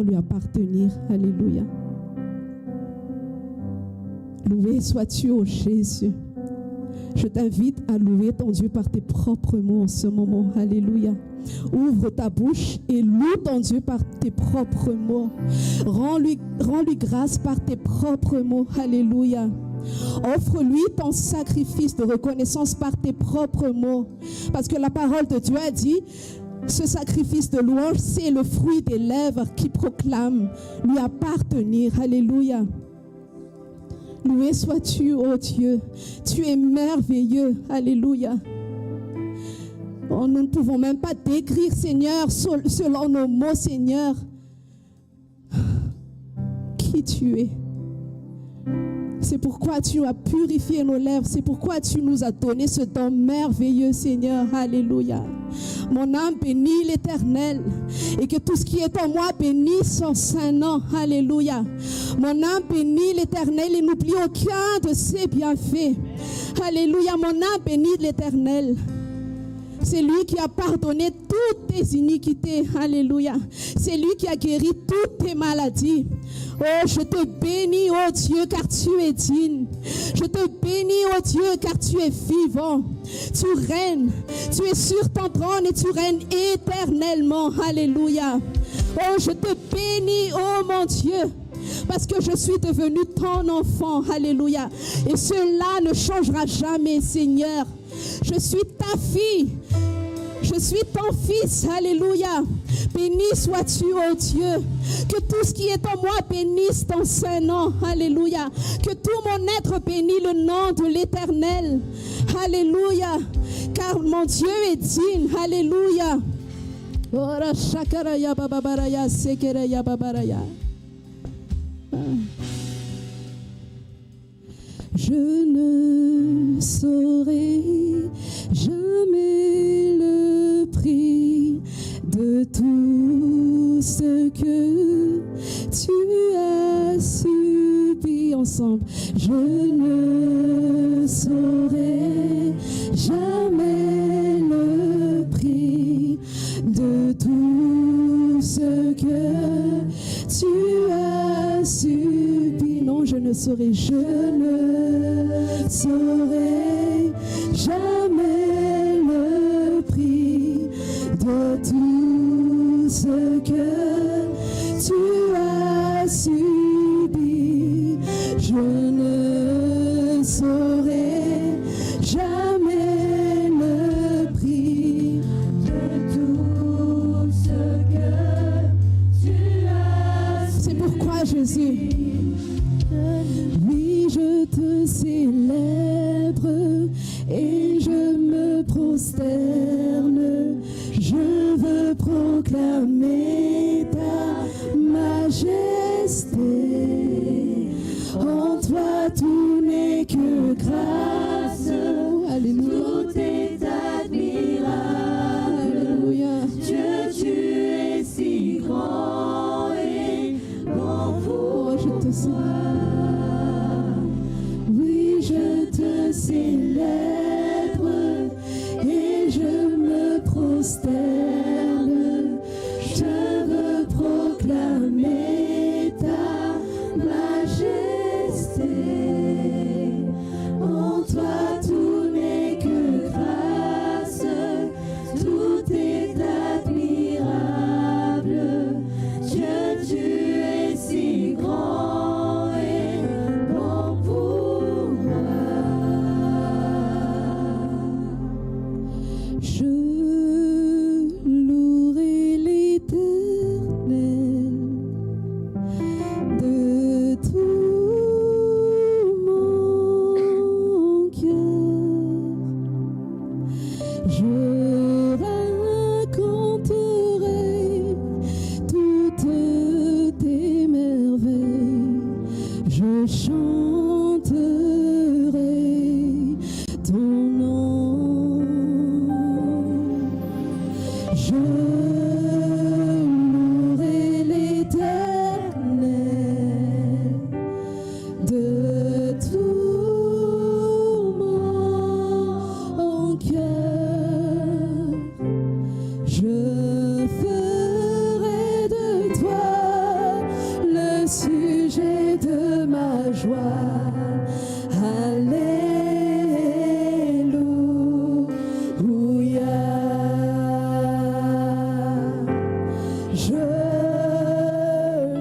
lui appartenir. Alléluia. Loué sois-tu, ô Jésus. Je t'invite à louer ton Dieu par tes propres mots en ce moment. Alléluia. Ouvre ta bouche et loue ton Dieu par tes propres mots. Rends-lui grâce par tes propres mots. Alléluia. Offre-lui ton sacrifice de reconnaissance par tes propres mots. Parce que la parole de Dieu a dit, ce sacrifice de louange, c'est le fruit des lèvres qui proclament lui appartenir. Alléluia. Loué sois-tu, ô Dieu. Tu es merveilleux. Alléluia. Oh, nous ne pouvons même pas décrire, Seigneur, selon nos mots, Seigneur, qui tu es. C'est pourquoi tu as purifié nos lèvres. C'est pourquoi tu nous as donné ce don merveilleux, Seigneur. Alléluia. Mon âme bénit l'Éternel. Et que tout ce qui est en moi bénisse son saint nom. Alléluia. Mon âme bénit l'Éternel et n'oublie aucun de ses bienfaits. Alléluia. Mon âme bénit l'Éternel. C'est lui qui a pardonné toutes tes iniquités. Alléluia. C'est lui qui a guéri toutes tes maladies. Oh, je te bénis, oh Dieu, car tu es digne. Je te bénis, oh Dieu, car tu es vivant. Tu règnes. Tu es sur ton trône et tu règnes éternellement. Alléluia. Oh, je te bénis, oh mon Dieu, parce que je suis devenu ton enfant. Alléluia. Et cela ne changera jamais, Seigneur. Je suis ta fille. Je suis ton fils. Alléluia. Béni sois-tu, ô Dieu. Que tout ce qui est en moi bénisse ton saint nom. Alléluia. Que tout mon être bénisse le nom de l'Éternel. Alléluia. Car mon Dieu est digne. Alléluia. Ora shakaraya babaraya sekeraya babaraya. Je ne saurais jamais le prix de tout ce que tu as subi ensemble. Je ne saurais jamais le prix de tout ce que tu as subi. Non, je ne saurais jamais le prix de tout ce que tu as subi. Je ne saurais jamais le prix de tout ce que tu as subi. C'est pourquoi Jésus, oui, je te célèbre et je me prosterne. Je veux proclamer ta majesté. En toi tout n'est que grâce. Alléluia. Tout est admirable. Alléluia. Dieu, tu es si grand et bon pour je te célèbre. Oui, je te célèbre et je me prosterne. Je veux proclamer ta majesté. En toi tout n'est que grâce, tout est admirable. Dieu, tu es si grand et bon pour moi. Je louerai l'Éternel de tout mon cœur. Je raconterai toutes tes merveilles. Je chanterai ton nom. Je louerai l'Éternel de tout mon cœur. Je ferai de toi joie. Alléluia. Je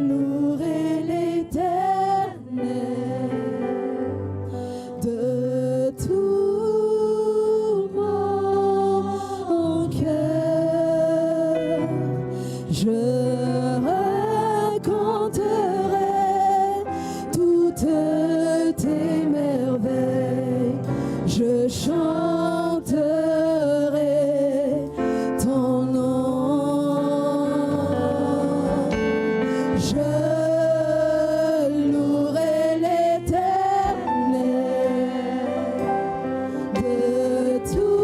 louerai l'Éternel de tout mon cœur. Je raconterai toutes tes merveilles. Je chanterai ton nom. Je louerai l'Éternel de tout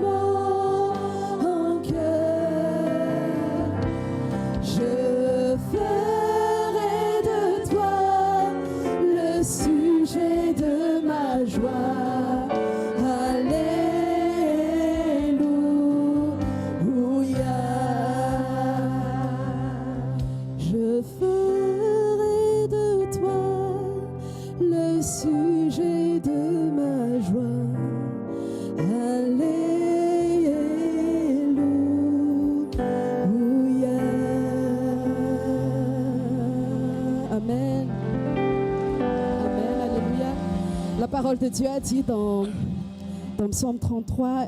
mon cœur. Je ferai de toi le sujet de ma joie. Alléluia. Je ferai de toi le sujet de ma joie. Alléluia. Amen. Amen. Alléluia. La parole de Dieu a dit dans Psaume 33,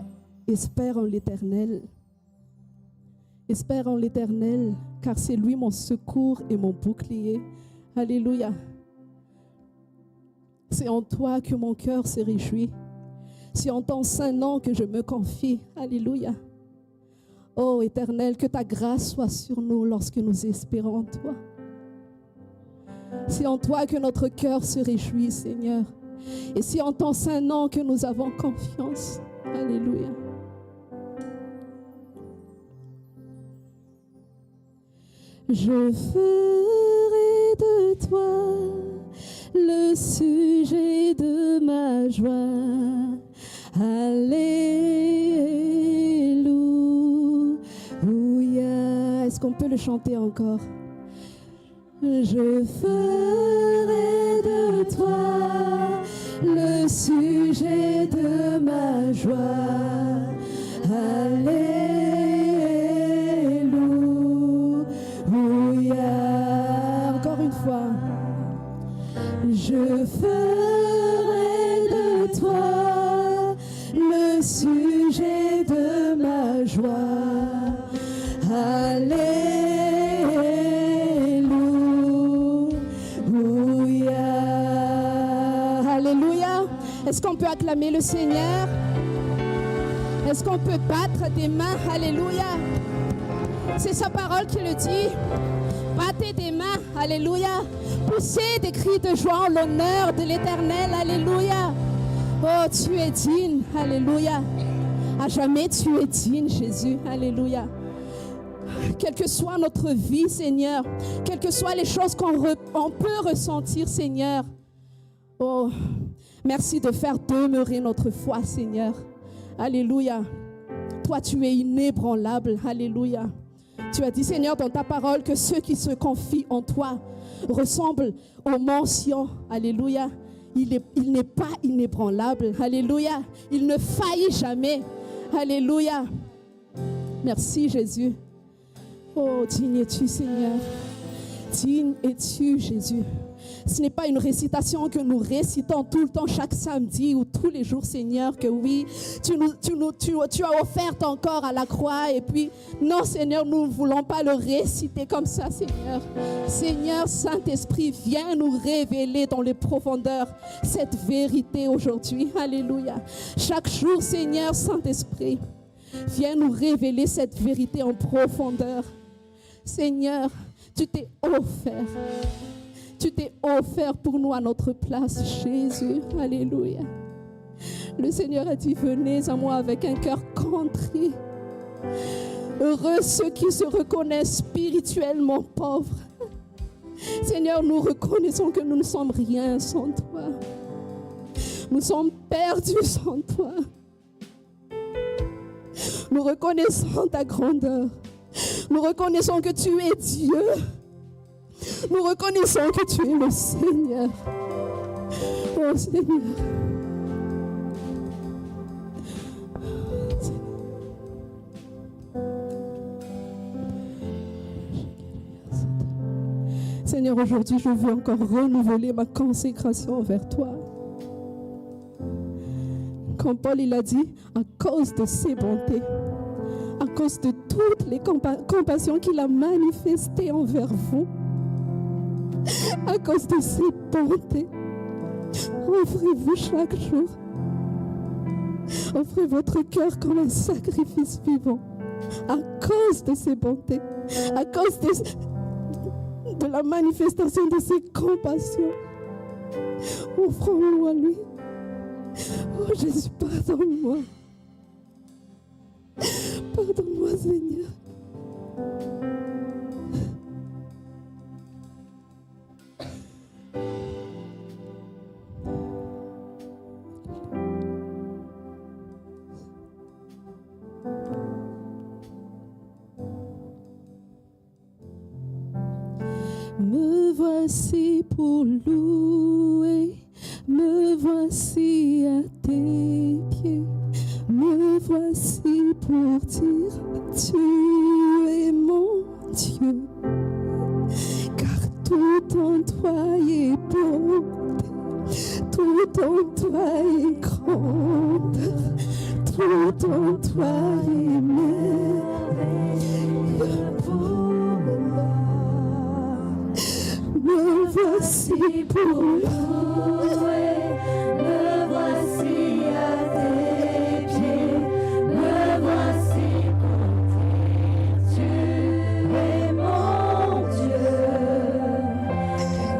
espère en l'Éternel. Espère en l'Éternel, car c'est lui mon secours et mon bouclier. Alléluia. C'est en toi que mon cœur se réjouit. C'est en ton saint nom que je me confie. Alléluia. Oh Éternel, que ta grâce soit sur nous lorsque nous espérons en toi. C'est en toi que notre cœur se réjouit, Seigneur. Et c'est en ton saint nom que nous avons confiance. Alléluia. Je ferai de toi le sujet de ma joie. Alléluia. Est-ce qu'on peut le chanter encore? Je ferai de toi le sujet de ma joie. Alléluia. Encore une fois. Je ferai de toi le sujet de ma joie. Alléluia. Alléluia. Est-ce qu'on peut acclamer le Seigneur? Est-ce qu'on peut battre des mains? Alléluia. C'est sa parole qui le dit. Battez des mains. Alléluia. Poussez des cris de joie en l'honneur de l'Éternel. Alléluia. Oh, tu es digne. Alléluia. À jamais tu es digne, Jésus. Alléluia. Quelle que soit notre vie, Seigneur, quelles que soient les choses qu'on peut ressentir, Seigneur. Oh, merci de faire demeurer notre foi, Seigneur. Alléluia. Toi, tu es inébranlable. Alléluia. Tu as dit, Seigneur, dans ta parole, que ceux qui se confient en toi ressemblent au mont Sion. Alléluia. Il n'est pas inébranlable. Alléluia. Il ne faillit jamais. Alléluia. Merci, Jésus. Oh, digne es-tu, Seigneur. Digne es-tu, Jésus. Ce n'est pas une récitation que nous récitons tout le temps, chaque samedi ou tous les jours, Seigneur, que oui, tu as offert ton corps à la croix. Et puis, non, Seigneur, nous ne voulons pas le réciter comme ça, Seigneur. Seigneur, Saint-Esprit, viens nous révéler dans les profondeurs cette vérité aujourd'hui. Alléluia. Chaque jour, Seigneur, Saint-Esprit, viens nous révéler cette vérité en profondeur. Seigneur, tu t'es offert. Tu t'es offert pour nous à notre place, Jésus. Alléluia. Le Seigneur a dit, venez à moi avec un cœur contrit. Heureux ceux qui se reconnaissent spirituellement pauvres. Seigneur, nous reconnaissons que nous ne sommes rien sans toi. Nous sommes perdus sans toi. Nous reconnaissons ta grandeur. Nous reconnaissons que tu es Dieu. Nous reconnaissons que tu es le Seigneur. Oh Seigneur. Seigneur, aujourd'hui, je veux encore renouveler ma consécration envers toi. Comme Paul, il a dit, à cause de ses bontés, à cause de toutes les compassions qu'il a manifestées envers vous, à cause de ses bontés, offrez-vous chaque jour. Offrez votre cœur comme un sacrifice vivant, à cause de ses bontés, à cause de la manifestation de ses compassions. Offrons-nous à lui. Oh Jésus, pardonne-moi. Pardonne-moi, Seigneur. Me voici pour louer, me voici à tes pieds, me voici pour dire tu es mon Dieu, car tout en toi est beauté, tout en toi est grandeur, tout en toi est merveilleux pour moi. Me voici pour louer, me voici à tes pieds, me voici pour dire tu es mon Dieu.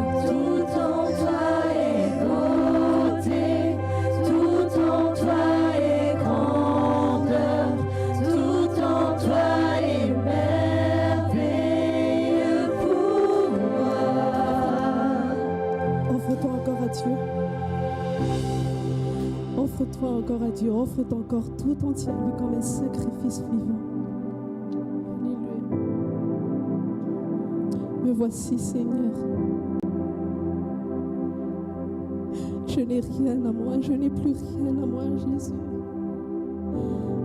Tout en toi est beauté, tout en toi est grandeur, tout en toi est merveilleux pour moi. Offre-toi encore à Dieu. Offre-toi encore à Dieu. Offre-toi encore tout entier à lui comme un sacrifice vivant. Alléluia. Me voici, Seigneur. Je n'ai rien à moi. Je n'ai plus rien à moi, Jésus.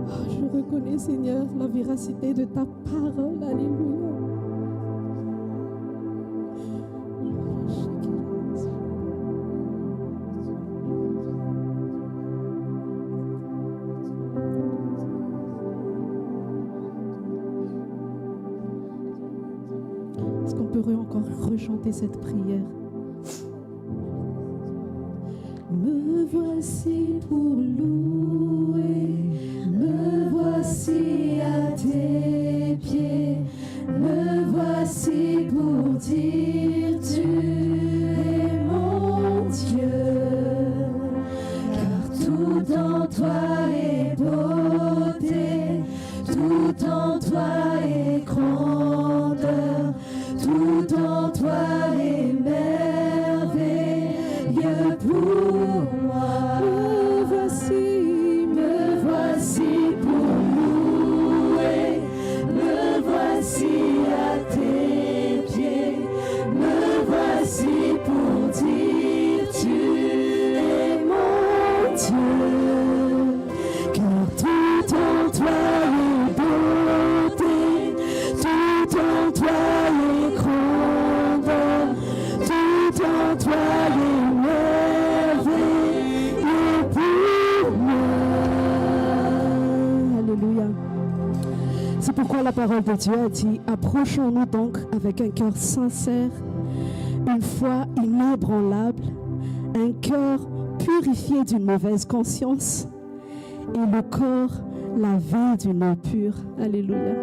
Oh, je reconnais, Seigneur, la véracité de ta parole. Alléluia. Est-ce qu'on peut encore rechanter cette prière? Me voici pour louer, me voici à tes pieds, me voici pour dire tu es mon Dieu, car tout en toi est beauté, tout en toi est grandeur, tout en toi est merveilleux pour moi. Me voici pour louer, me voici à tes pieds, me voici pour dire tu es mon Dieu, car tout en toi est beauté, tout en toi est grandeur, tout en toi est merveilleux pour moi. Alléluia. C'est pourquoi la parole de Dieu a dit: approchons-nous donc avec un cœur sincère, une foi inébranlable, un cœur purifié d'une mauvaise conscience et le corps lavé d'une eau pure. Alléluia.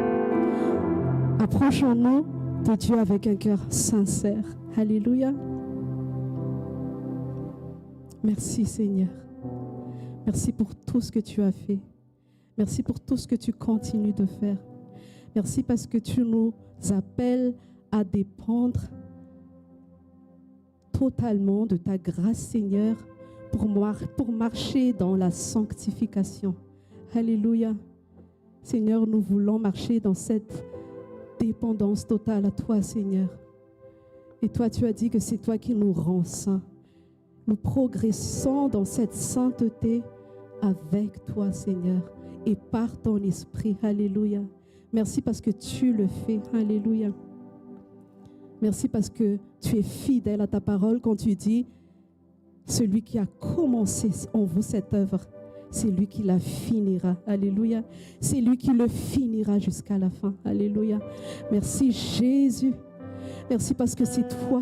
Approchons-nous de Dieu avec un cœur sincère. Alléluia. Merci Seigneur. Merci pour tout ce que tu as fait. Merci pour tout ce que tu continues de faire. Merci parce que tu nous appelles à dépendre totalement de ta grâce, Seigneur, pour marcher dans la sanctification. Alléluia. Seigneur, nous voulons marcher dans cette dépendance totale à toi, Seigneur. Et toi, tu as dit que c'est toi qui nous rends saints. Nous progressons dans cette sainteté avec toi, Seigneur, et par ton esprit. Alléluia. Merci parce que tu le fais. Alléluia. Merci parce que tu es fidèle à ta parole quand tu dis celui qui a commencé en vous cette œuvre, c'est lui qui la finira. Alléluia. C'est lui qui le finira jusqu'à la fin. Alléluia. Merci Jésus. Merci parce que c'est toi.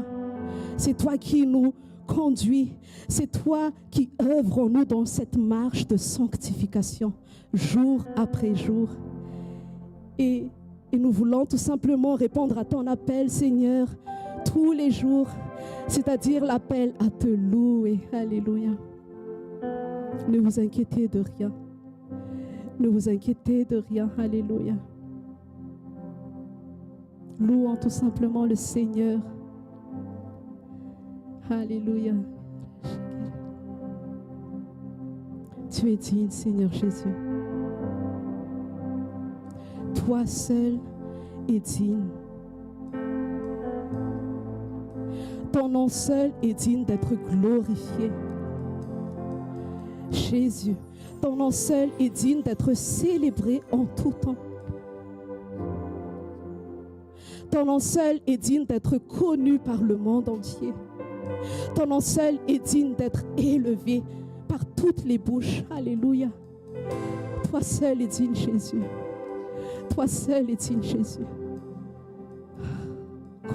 C'est toi qui nous conduis. C'est toi qui œuvres en nous dans cette marche de sanctification, jour après jour. Et nous voulons tout simplement répondre à ton appel, Seigneur, tous les jours, c'est-à-dire l'appel à te louer. Alléluia. Ne vous inquiétez de rien. Ne vous inquiétez de rien. Alléluia. Louons tout simplement le Seigneur. Alléluia. Tu es digne, Seigneur Jésus. Toi seul es digne. Ton nom seul est digne d'être glorifié. Jésus, ton nom seul est digne d'être célébré en tout temps. Ton nom seul est digne d'être connu par le monde entier. Ton nom seul est digne d'être élevé par toutes les bouches. Alléluia. Toi seul est digne, Jésus. Toi seul est digne, Jésus.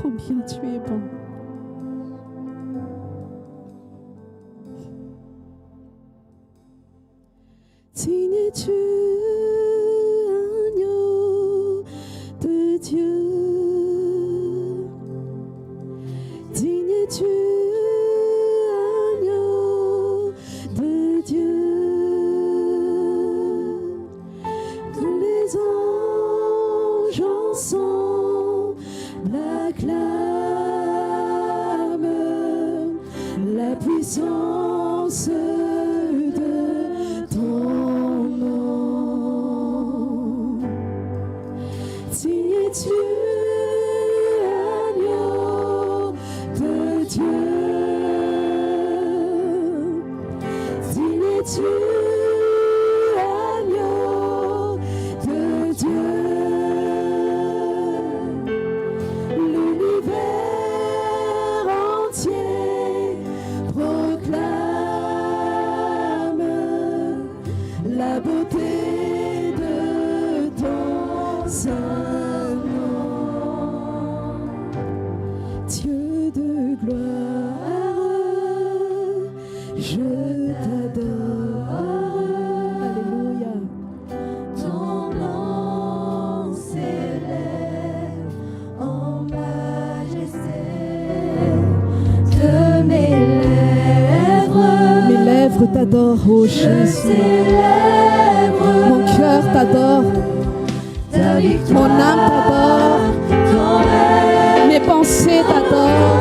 Combien tu es bon. Digne es-tu, agneau de Dieu. Digne es-tu, agneau de Dieu. Tous les anges ensemble acclament la puissance de ton nom. Digne es-tu, agneau de Dieu. Digne es-tu, agneau de Dieu. L'univers entier proclame la beauté de ton saint nom. Dieu de gloire, je t'adore. Alléluia. Ton nom s'élève en majesté de mes Mes lèvres t'adorent, ô Jésus. célèbre Mon cœur t'adore. ta victoire, Mon âme t'adore. ton règne, Mes pensées t'adorent.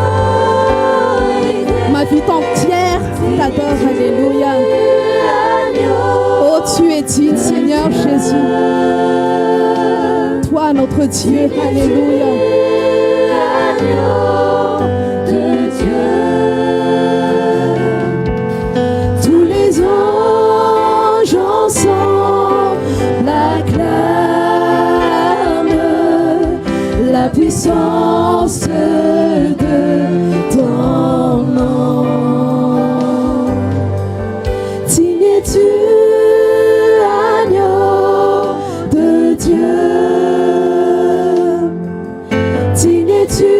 Ma vie entière t'adore. Alléluia. Oh, tu es digne, Seigneur Jésus. Toi, notre Dieu. Alléluia. de Dieu. Tous les anges ensemble acclament la puissance de ton nom. Digne es-tu, agneau de Dieu. Digne es-tu,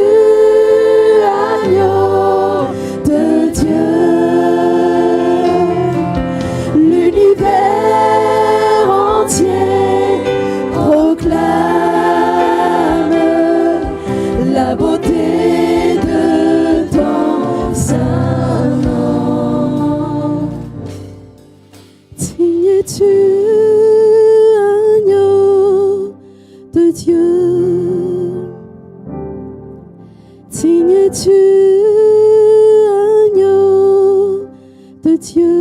agneau de Dieu. L'univers entier proclame la beauté de ton saint nom. Digne es-tu, agneau de Dieu. Digne es-tu, agneau de Dieu.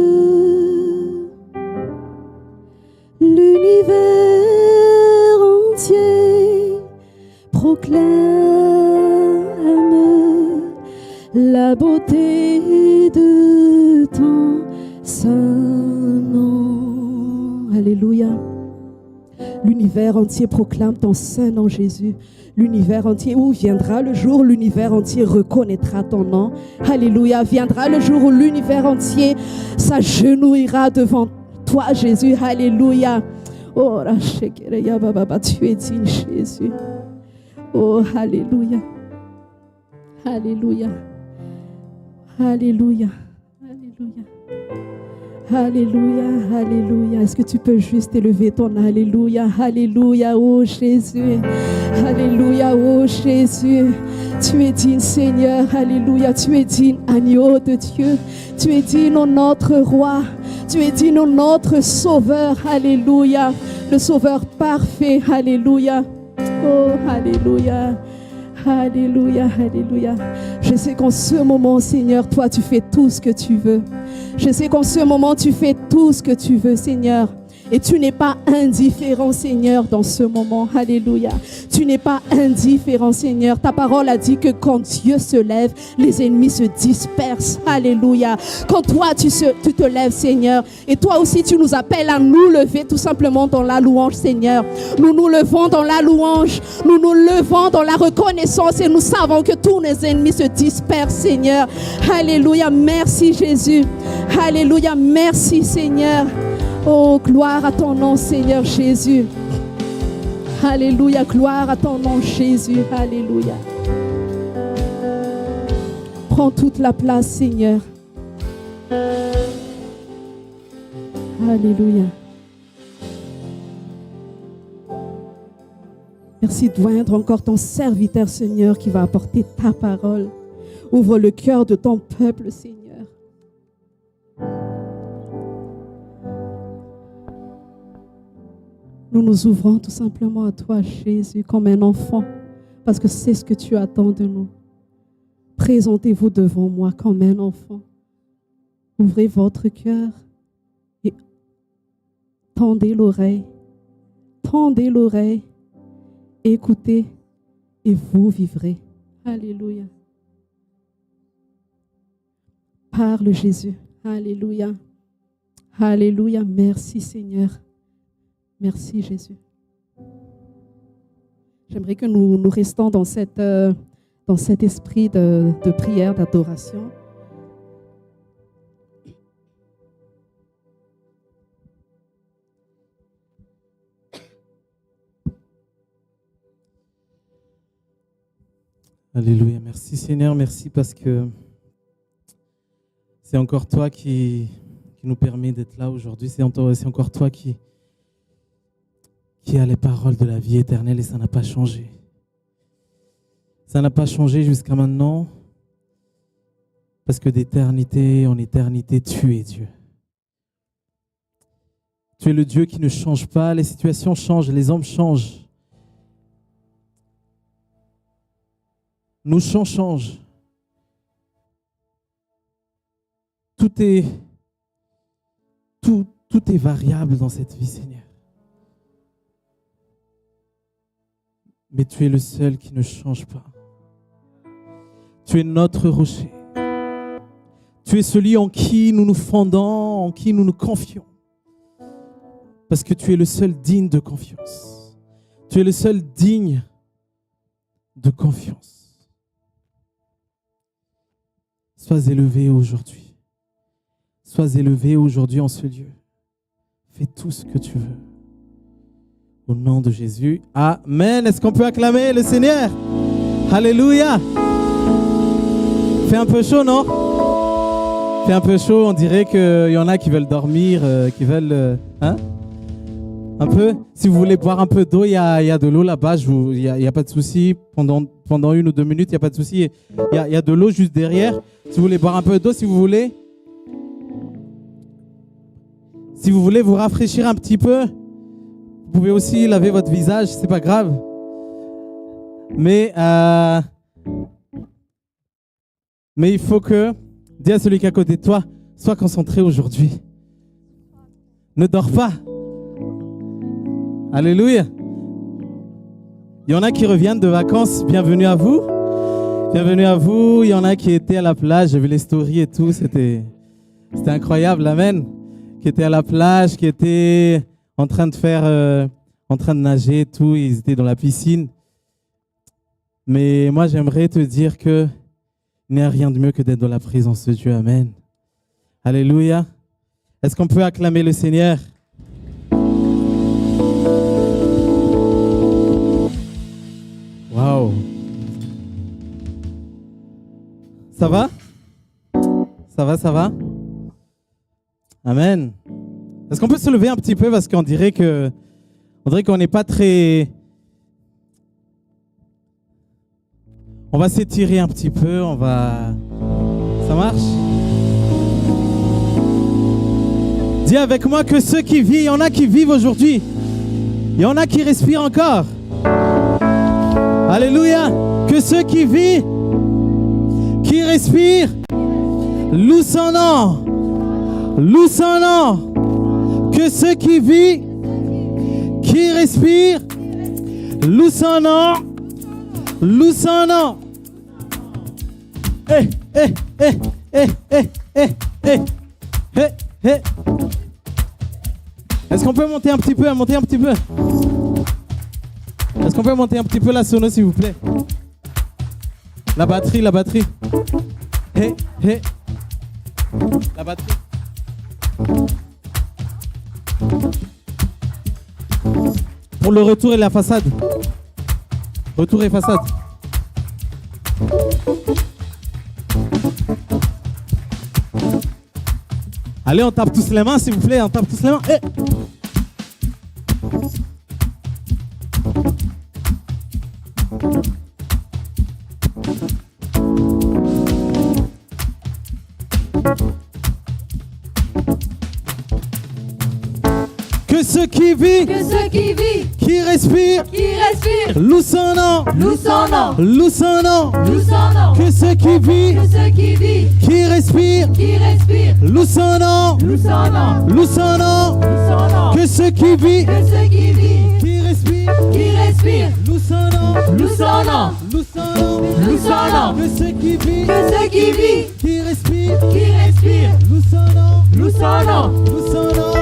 L'univers entier proclame la beauté de ton saint nom. Alléluia. L'univers entier proclame ton saint nom, Jésus. L'univers entier, où viendra le jour où l'univers entier reconnaîtra ton nom. Alléluia. Viendra le jour où l'univers entier s'agenouillera devant toi, Jésus. Alléluia. Oh, tu es digne, Jésus. Oh, alléluia. Alléluia. Alléluia. Alléluia. Alléluia, alléluia. Est-ce que tu peux juste élever ton alléluia? Alléluia, oh Jésus. Alléluia, oh Jésus. Tu es digne, Seigneur. Alléluia. Tu es digne, agneau de Dieu. Tu es digne, oh notre roi. Tu es digne, oh notre sauveur. Alléluia. Le sauveur parfait. Alléluia. Oh, alléluia. Alléluia, alléluia. Je sais qu'en ce moment, Seigneur, toi, tu fais tout ce que tu veux. Je sais qu'en ce moment, tu fais tout ce que tu veux, Seigneur. Et tu n'es pas indifférent, Seigneur, dans ce moment. Alléluia. Tu n'es pas indifférent, Seigneur. Ta parole a dit que quand Dieu se lève, les ennemis se dispersent. Alléluia. Quand toi, tu te lèves, Seigneur, et toi aussi, tu nous appelles à nous lever tout simplement dans la louange, Seigneur. Nous nous levons dans la louange. Nous nous levons dans la reconnaissance et nous savons que tous nos ennemis se dispersent, Seigneur. Alléluia. Merci, Jésus. Alléluia. Merci, Seigneur. Oh, gloire à ton nom, Seigneur Jésus. Alléluia, gloire à ton nom, Jésus. Alléluia. Prends toute la place, Seigneur. Alléluia. Merci de joindre encore ton serviteur, Seigneur, qui va apporter ta parole. Ouvre le cœur de ton peuple, Seigneur. Nous nous ouvrons tout simplement à toi, Jésus, comme un enfant, parce que c'est ce que tu attends de nous. Présentez-vous devant moi comme un enfant. Ouvrez votre cœur et tendez l'oreille. Tendez l'oreille, écoutez et vous vivrez. Alléluia. Parle, Jésus. Alléluia. Alléluia. Merci, Seigneur. Merci, Jésus. J'aimerais que nous restions dans cet esprit de prière, d'adoration. Alléluia. Merci, Seigneur. Merci parce que c'est encore toi qui nous permet d'être là aujourd'hui. C'est encore toi qui a les paroles de la vie éternelle et ça n'a pas changé. Ça n'a pas changé jusqu'à maintenant parce que d'éternité en éternité, tu es Dieu. Tu es le Dieu qui ne change pas, les situations changent, les hommes changent. Nos chants changent. Tout est variable dans cette vie, Seigneur. Mais tu es le seul qui ne change pas. Tu es notre rocher. Tu es celui en qui nous nous fondons, en qui nous nous confions. Parce que tu es le seul digne de confiance. Tu es le seul digne de confiance. Sois élevé aujourd'hui. Sois élevé aujourd'hui en ce lieu. Fais tout ce que tu veux. Au nom de Jésus. Amen. Est-ce qu'on peut acclamer le Seigneur? Alléluia. Fait un peu chaud, non? Fait un peu chaud. On dirait qu'il y en a qui veulent dormir, qui veulent... un peu. Si vous voulez boire un peu d'eau, il y a de l'eau là-bas. Il n'y a pas de souci. Pendant 1 ou 2 minutes, il n'y a pas de souci. Il y a de l'eau juste derrière. Si vous voulez boire un peu d'eau, si vous voulez. Si vous voulez vous rafraîchir un petit peu, vous pouvez aussi laver votre visage, c'est pas grave. Mais il faut que, dis à celui qui est à côté de toi, sois concentré aujourd'hui. Ne dors pas. Alléluia. Il y en a qui reviennent de vacances, bienvenue à vous. Bienvenue à vous. Il y en a qui étaient à la plage. J'ai vu les stories et tout. C'était incroyable. Amen. Qui étaient à la plage, qui étaient en train de nager et tout. Ils étaient dans la piscine. Mais moi, j'aimerais te dire que il n'y a rien de mieux que d'être dans la présence de Dieu. Amen. Alléluia. Est-ce qu'on peut acclamer le Seigneur? Waouh. Ça va? Ça va, ça va? Amen. Est-ce qu'on peut se lever un petit peu parce qu'on dirait qu'on n'est pas très... On va s'étirer un petit peu, Ça marche? Dis avec moi que ceux qui vivent, il y en a qui vivent aujourd'hui. Il y en a qui respirent encore. Alléluia. Que ceux qui vivent, qui respirent, louent son nom. Loue son nom. Que ceux qui vivent, qui respirent, loue son nom. Loue son nom. Eh, eh, eh, eh, eh, eh, eh, eh, eh. Est-ce qu'on peut monter un petit peu, Est-ce qu'on peut monter un petit peu la sono, s'il vous plaît? La batterie. Hé, hé. La batterie. Pour le retour et la façade. Retour et façade. Allez, on tape tous les mains, s'il vous plaît. On tape tous les mains. Hey. Que ceux qui vivent, qui respirent, loue son nom, loue son nom. Que ceux qui vivent, qui respirent, loue son nom, loue son nom. Que ceux qui vivent, qui respirent, loue son nom, loue son nom. Que ceux qui vivent, qui respirent, loue son nom, loue son nom.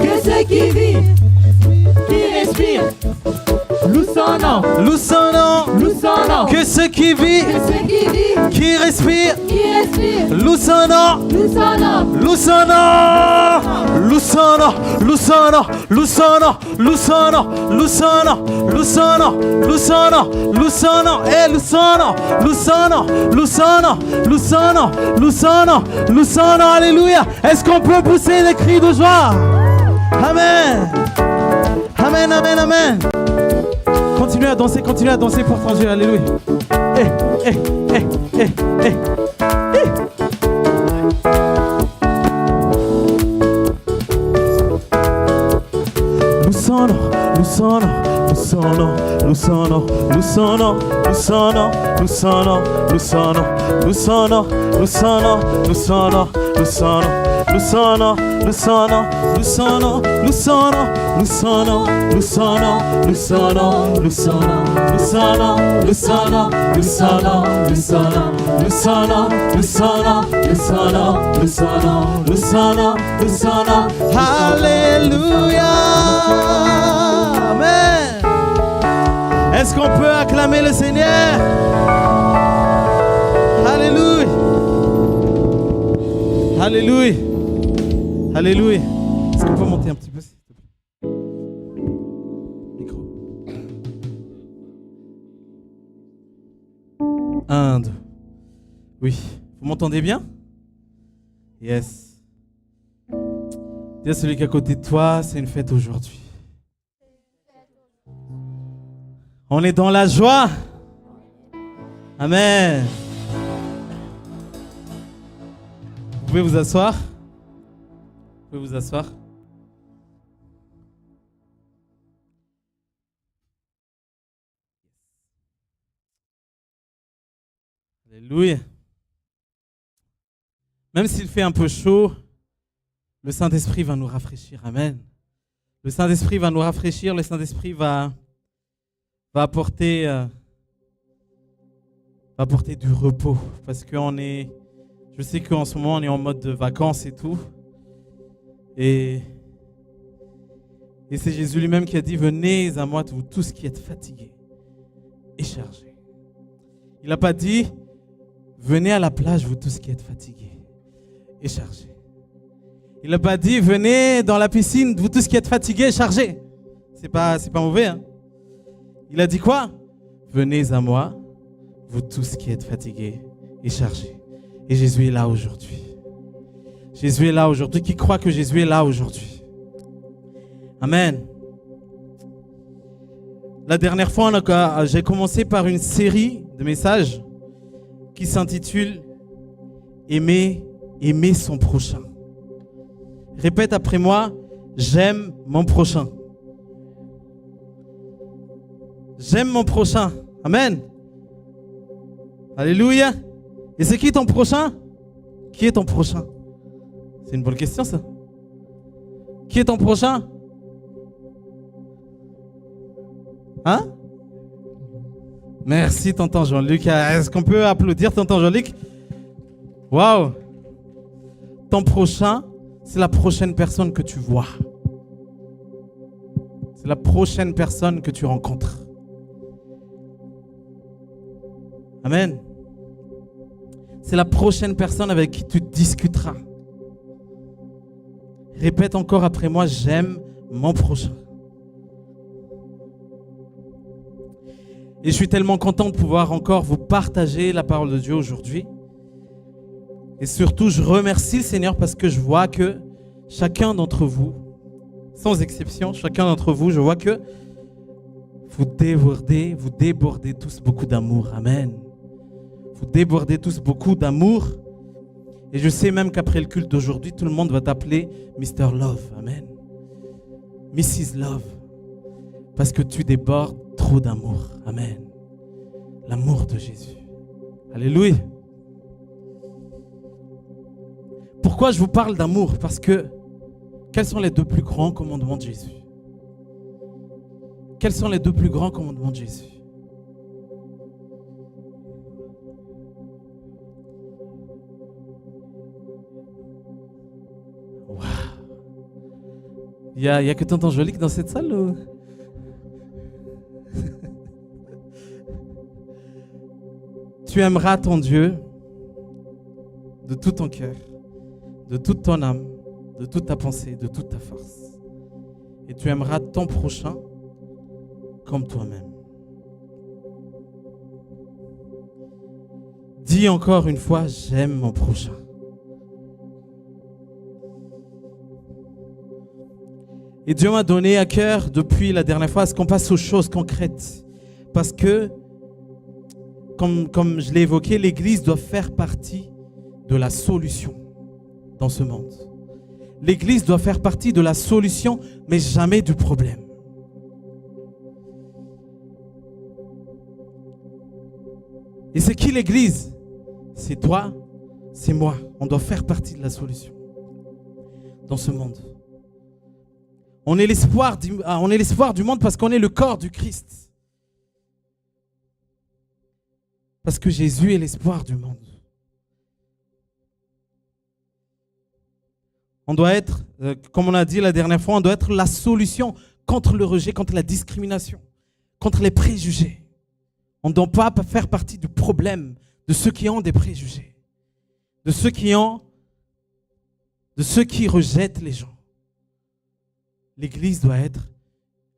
Que ceux qui vivent, qui respirent, loue son nom, loue son nom. Que ceux qui vivent, qui respirent, loue son nom, loue son nom. Loue son nom, loue son nom, loue son nom, loue son nom, loue son nom, loue son nom, loue son nom, loue son nom, eh, loue son nom, loue son nom, loue son nom, loue son nom, loue son nom, loue son nom. Alléluia. Est-ce qu'on peut pousser des cris de joie? Amen. Amen, amen, amen. Continuez à danser pour ton Dieu. Alléluia. Eh, eh, eh, eh, eh, eh. Loue son nom, loue son nom, loue son nom, loue son nom, loue son nom, loue son nom, loue son nom, loue son nom, loue son nom, loue son nom, loue son nom, loue son nom. Loue son nom, loue son nom, loue son nom, loue son nom, loue son nom, loue son nom, loue son nom, loue son nom, loue son nom, loue son nom, loue son nom, loue son nom, loue son nom, loue son nom, loue son nom, loue son nom, loue son nom, loue son nom. Alléluia. Amen. Est-ce qu'on peut acclamer le Seigneur? Alléluia. Alléluia. Alléluia. Est-ce qu'on peut monter un petit peu, s'il te plaît? Micro. 1, 2. Oui. Vous m'entendez bien? Yes. Dis à celui qui est à côté de toi, c'est une fête aujourd'hui. On est dans la joie. Amen. Vous pouvez vous asseoir. Vous pouvez vous asseoir. Alléluia. Même s'il fait un peu chaud, le Saint-Esprit va nous rafraîchir. Amen. Le Saint-Esprit va nous rafraîchir. Le Saint-Esprit va apporter va apporter du repos. Parce que je sais qu'en ce moment, on est en mode de vacances et tout. Et c'est Jésus lui-même qui a dit, venez à moi, vous tous qui êtes fatigués et chargés. Il n'a pas dit, venez à la plage, vous tous qui êtes fatigués et chargés. Il n'a pas dit, venez dans la piscine, vous tous qui êtes fatigués et chargés. C'est pas mauvais, hein. Il a dit quoi? Venez à moi, vous tous qui êtes fatigués et chargés. Et Jésus est là aujourd'hui. Jésus est là aujourd'hui. Qui croit que Jésus est là aujourd'hui? Amen. La dernière fois, j'ai commencé par une série de messages qui s'intitule Aimer son prochain. Répète après moi, j'aime mon prochain. J'aime mon prochain. Amen. Alléluia. Et c'est qui ton prochain? Qui est ton prochain? C'est une bonne question, ça. Qui est ton prochain? Hein? Merci, tonton Jean-Luc. Est-ce qu'on peut applaudir tonton Jean-Luc? Waouh! Ton prochain, c'est la prochaine personne que tu vois. C'est la prochaine personne que tu rencontres. Amen. C'est la prochaine personne avec qui tu discuteras. Répète encore après moi, j'aime mon prochain. Et je suis tellement content de pouvoir encore vous partager la parole de Dieu aujourd'hui. Et surtout, je remercie le Seigneur parce que je vois que chacun d'entre vous, sans exception, chacun d'entre vous, je vois que vous débordez tous beaucoup d'amour. Amen. Vous débordez tous beaucoup d'amour. Et je sais même qu'après le culte d'aujourd'hui, tout le monde va t'appeler Mr. Love. Amen. Mrs. Love. Parce que tu débordes trop d'amour. Amen. L'amour de Jésus. Alléluia. Pourquoi je vous parle d'amour? Parce que quels sont les deux plus grands commandements de Jésus? Quels sont les deux plus grands commandements de Jésus? Il y a que tonton Jolique dans cette salle ou... Tu aimeras ton Dieu de tout ton cœur, de toute ton âme, de toute ta pensée, de toute ta force. Et tu aimeras ton prochain comme toi-même. Dis encore une fois, j'aime mon prochain. Et Dieu m'a donné à cœur depuis la dernière fois à ce qu'on passe aux choses concrètes. Parce que, comme je l'ai évoqué, l'Église doit faire partie de la solution dans ce monde. L'Église doit faire partie de la solution, mais jamais du problème. Et c'est qui l'Église? C'est toi, c'est moi. On doit faire partie de la solution dans ce monde. On est l'espoir du monde parce qu'on est le corps du Christ. Parce que Jésus est l'espoir du monde. On doit être, comme on a dit la dernière fois, on doit être la solution contre le rejet, contre la discrimination, contre les préjugés. On ne doit pas faire partie du problème de ceux qui ont des préjugés, de ceux qui rejettent les gens. L'Église doit être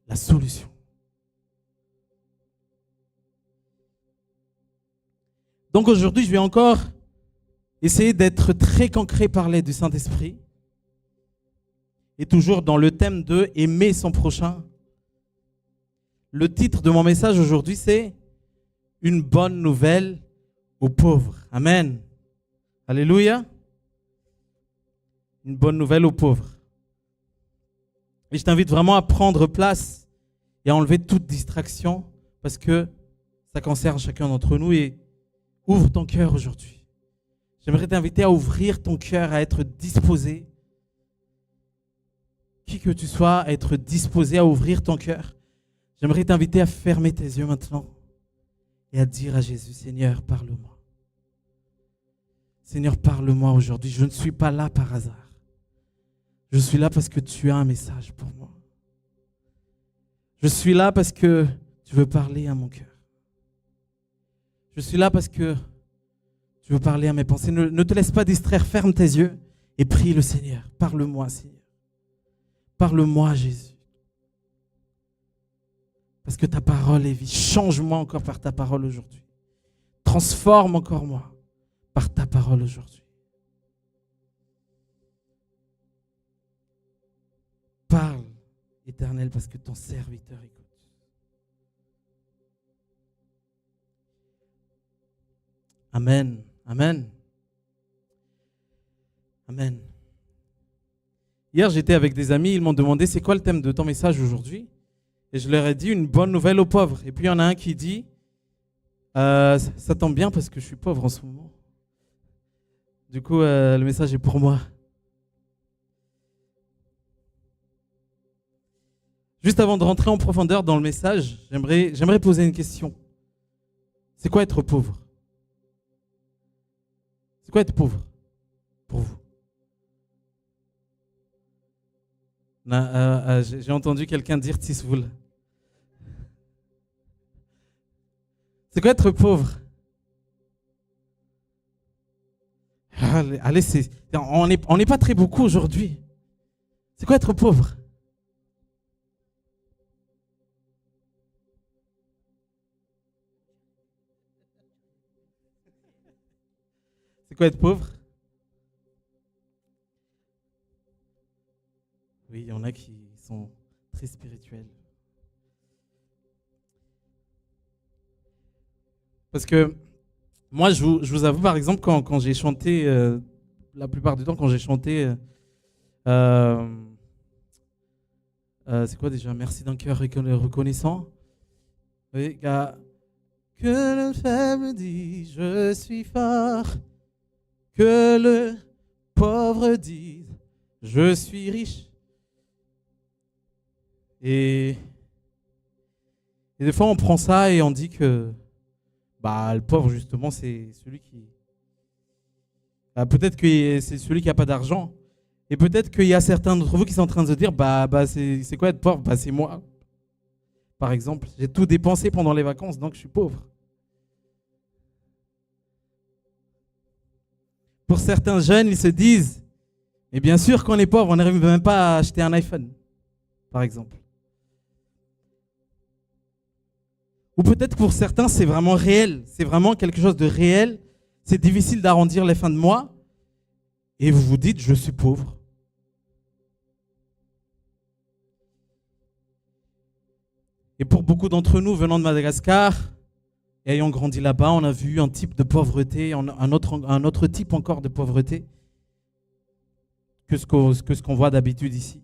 la solution. Donc aujourd'hui, je vais encore essayer d'être très concret, parler du Saint-Esprit. Et toujours dans le thème de aimer son prochain. Le titre de mon message aujourd'hui, c'est une bonne nouvelle aux pauvres. Amen. Alléluia. Une bonne nouvelle aux pauvres. Et je t'invite vraiment à prendre place et à enlever toute distraction parce que ça concerne chacun d'entre nous. Et ouvre ton cœur aujourd'hui. J'aimerais t'inviter à ouvrir ton cœur, à être disposé. Qui que tu sois, à être disposé à ouvrir ton cœur. J'aimerais t'inviter à fermer tes yeux maintenant et à dire à Jésus, Seigneur, parle-moi. Seigneur, parle-moi aujourd'hui. Je ne suis pas là par hasard. Je suis là parce que tu as un message pour moi. Je suis là parce que tu veux parler à mon cœur. Je suis là parce que tu veux parler à mes pensées. Ne te laisse pas distraire. Ferme tes yeux et prie le Seigneur. Parle-moi, Seigneur. Parle-moi, Jésus. Parce que ta parole est vie. Change-moi encore par ta parole aujourd'hui. Transforme encore moi par ta parole aujourd'hui. Parle, Éternel, parce que ton serviteur écoute. Amen. Amen. Amen. Hier, j'étais avec des amis, ils m'ont demandé c'est quoi le thème de ton message aujourd'hui? Et je leur ai dit une bonne nouvelle aux pauvres. Et puis il y en a un qui dit ça tombe bien parce que je suis pauvre en ce moment. Du coup, le message est pour moi. Juste avant de rentrer en profondeur dans le message, j'aimerais poser une question. C'est quoi être pauvre? C'est quoi être pauvre pour vous? J'ai entendu quelqu'un dire Tisvoul. C'est quoi être pauvre? Allez, on n'est pas très beaucoup aujourd'hui. C'est quoi être pauvre? C'est quoi être pauvre? Oui, il y en a qui sont très spirituels. Parce que moi, je vous avoue, par exemple, quand j'ai chanté, la plupart du temps, quand j'ai chanté, c'est quoi déjà? Merci d'un cœur reconnaissant. Oui, que le faible dit, je suis fort. Que le pauvre dise, je suis riche. Et des fois, on prend ça et on dit que le pauvre, justement, c'est celui qui... peut-être que c'est celui qui n'a pas d'argent. Et peut-être qu'il y a certains d'entre vous qui sont en train de se dire, c'est quoi être pauvre? C'est moi. Par exemple, j'ai tout dépensé pendant les vacances, donc je suis pauvre. Pour certains jeunes, ils se disent, mais bien sûr qu'on est pauvre, on n'arrive même pas à acheter un iPhone, par exemple. Ou peut-être pour certains, c'est vraiment réel, c'est vraiment quelque chose de réel, c'est difficile d'arrondir les fins de mois, et vous vous dites, je suis pauvre. Et pour beaucoup d'entre nous, venant de Madagascar, et ayant grandi là-bas, on a vu un type de pauvreté, un autre type encore de pauvreté que ce qu'on voit d'habitude ici.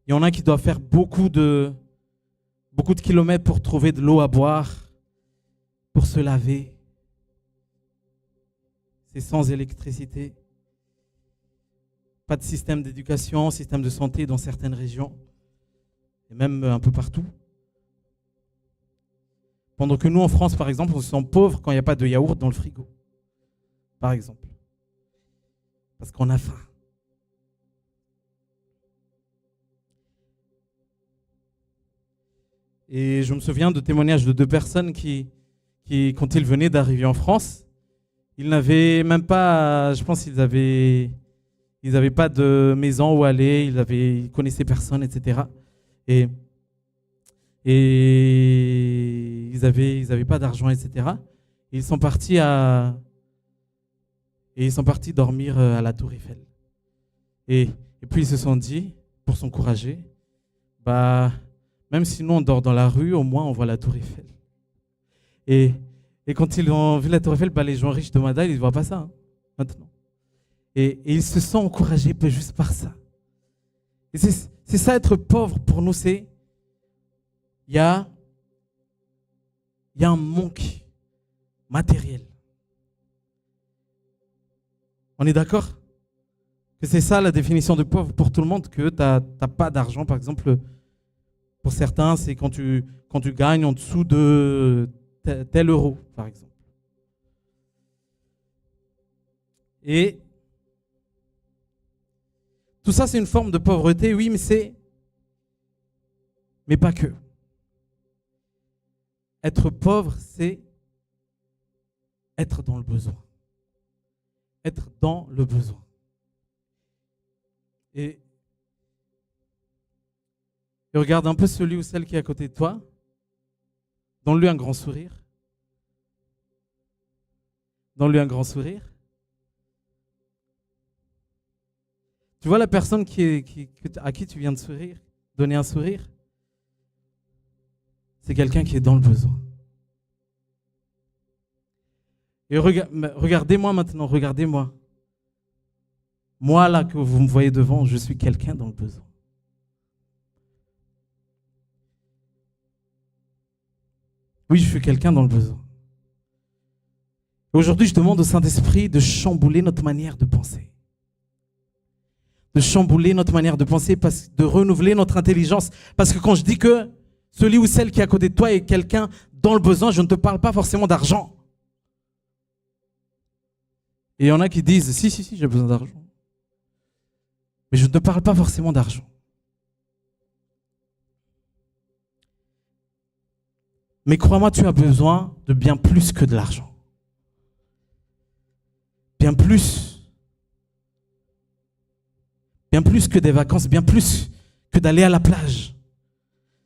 Il y en a qui doivent faire beaucoup de kilomètres pour trouver de l'eau à boire, pour se laver. C'est sans électricité. Pas de système d'éducation, système de santé dans certaines régions, et même un peu partout. Pendant que nous, en France, par exemple, on se sent pauvre quand il n'y a pas de yaourt dans le frigo, par exemple. Parce qu'on a faim. Et je me souviens de témoignages de 2 personnes qui, quand ils venaient d'arriver en France, ils n'avaient même pas, je pense qu'ils n'avaient pas de maison où aller, ils connaissaient personne, etc. Et ils avaient pas d'argent, etc. Et ils sont partis dormir à la Tour Eiffel. Et puis ils se sont dit, pour s'encourager, même si nous on dort dans la rue, au moins on voit la Tour Eiffel. Et quand ils ont vu la Tour Eiffel, les gens riches de Mada, ils ne voient pas ça maintenant. Et ils se sont encouragés juste par ça. Et c'est ça être pauvre pour nous, c'est il y a un manque matériel. On est d'accord? Que c'est ça la définition de pauvre pour tout le monde, que tu n'as pas d'argent, par exemple. Pour certains, c'est quand tu gagnes en dessous de tel euro, par exemple. Et tout ça, c'est une forme de pauvreté, oui, mais pas que. Être pauvre, c'est être dans le besoin. Être dans le besoin. Et regarde un peu celui ou celle qui est à côté de toi. Donne-lui un grand sourire. Donne-lui un grand sourire. Tu vois la personne à qui tu viens de sourire, donner un sourire? C'est quelqu'un qui est dans le besoin. Et regardez-moi maintenant, regardez-moi. Moi là que vous me voyez devant, je suis quelqu'un dans le besoin. Oui, je suis quelqu'un dans le besoin. Aujourd'hui, je demande au Saint-Esprit de chambouler notre manière de penser. De chambouler notre manière de penser, de renouveler notre intelligence. Parce que quand je dis que celui ou celle qui est à côté de toi est quelqu'un dans le besoin, je ne te parle pas forcément d'argent. Et il y en a qui disent, si, j'ai besoin d'argent. Mais je ne te parle pas forcément d'argent. Mais crois-moi, tu as besoin de bien plus que de l'argent. Bien plus que des vacances, bien plus que d'aller à la plage.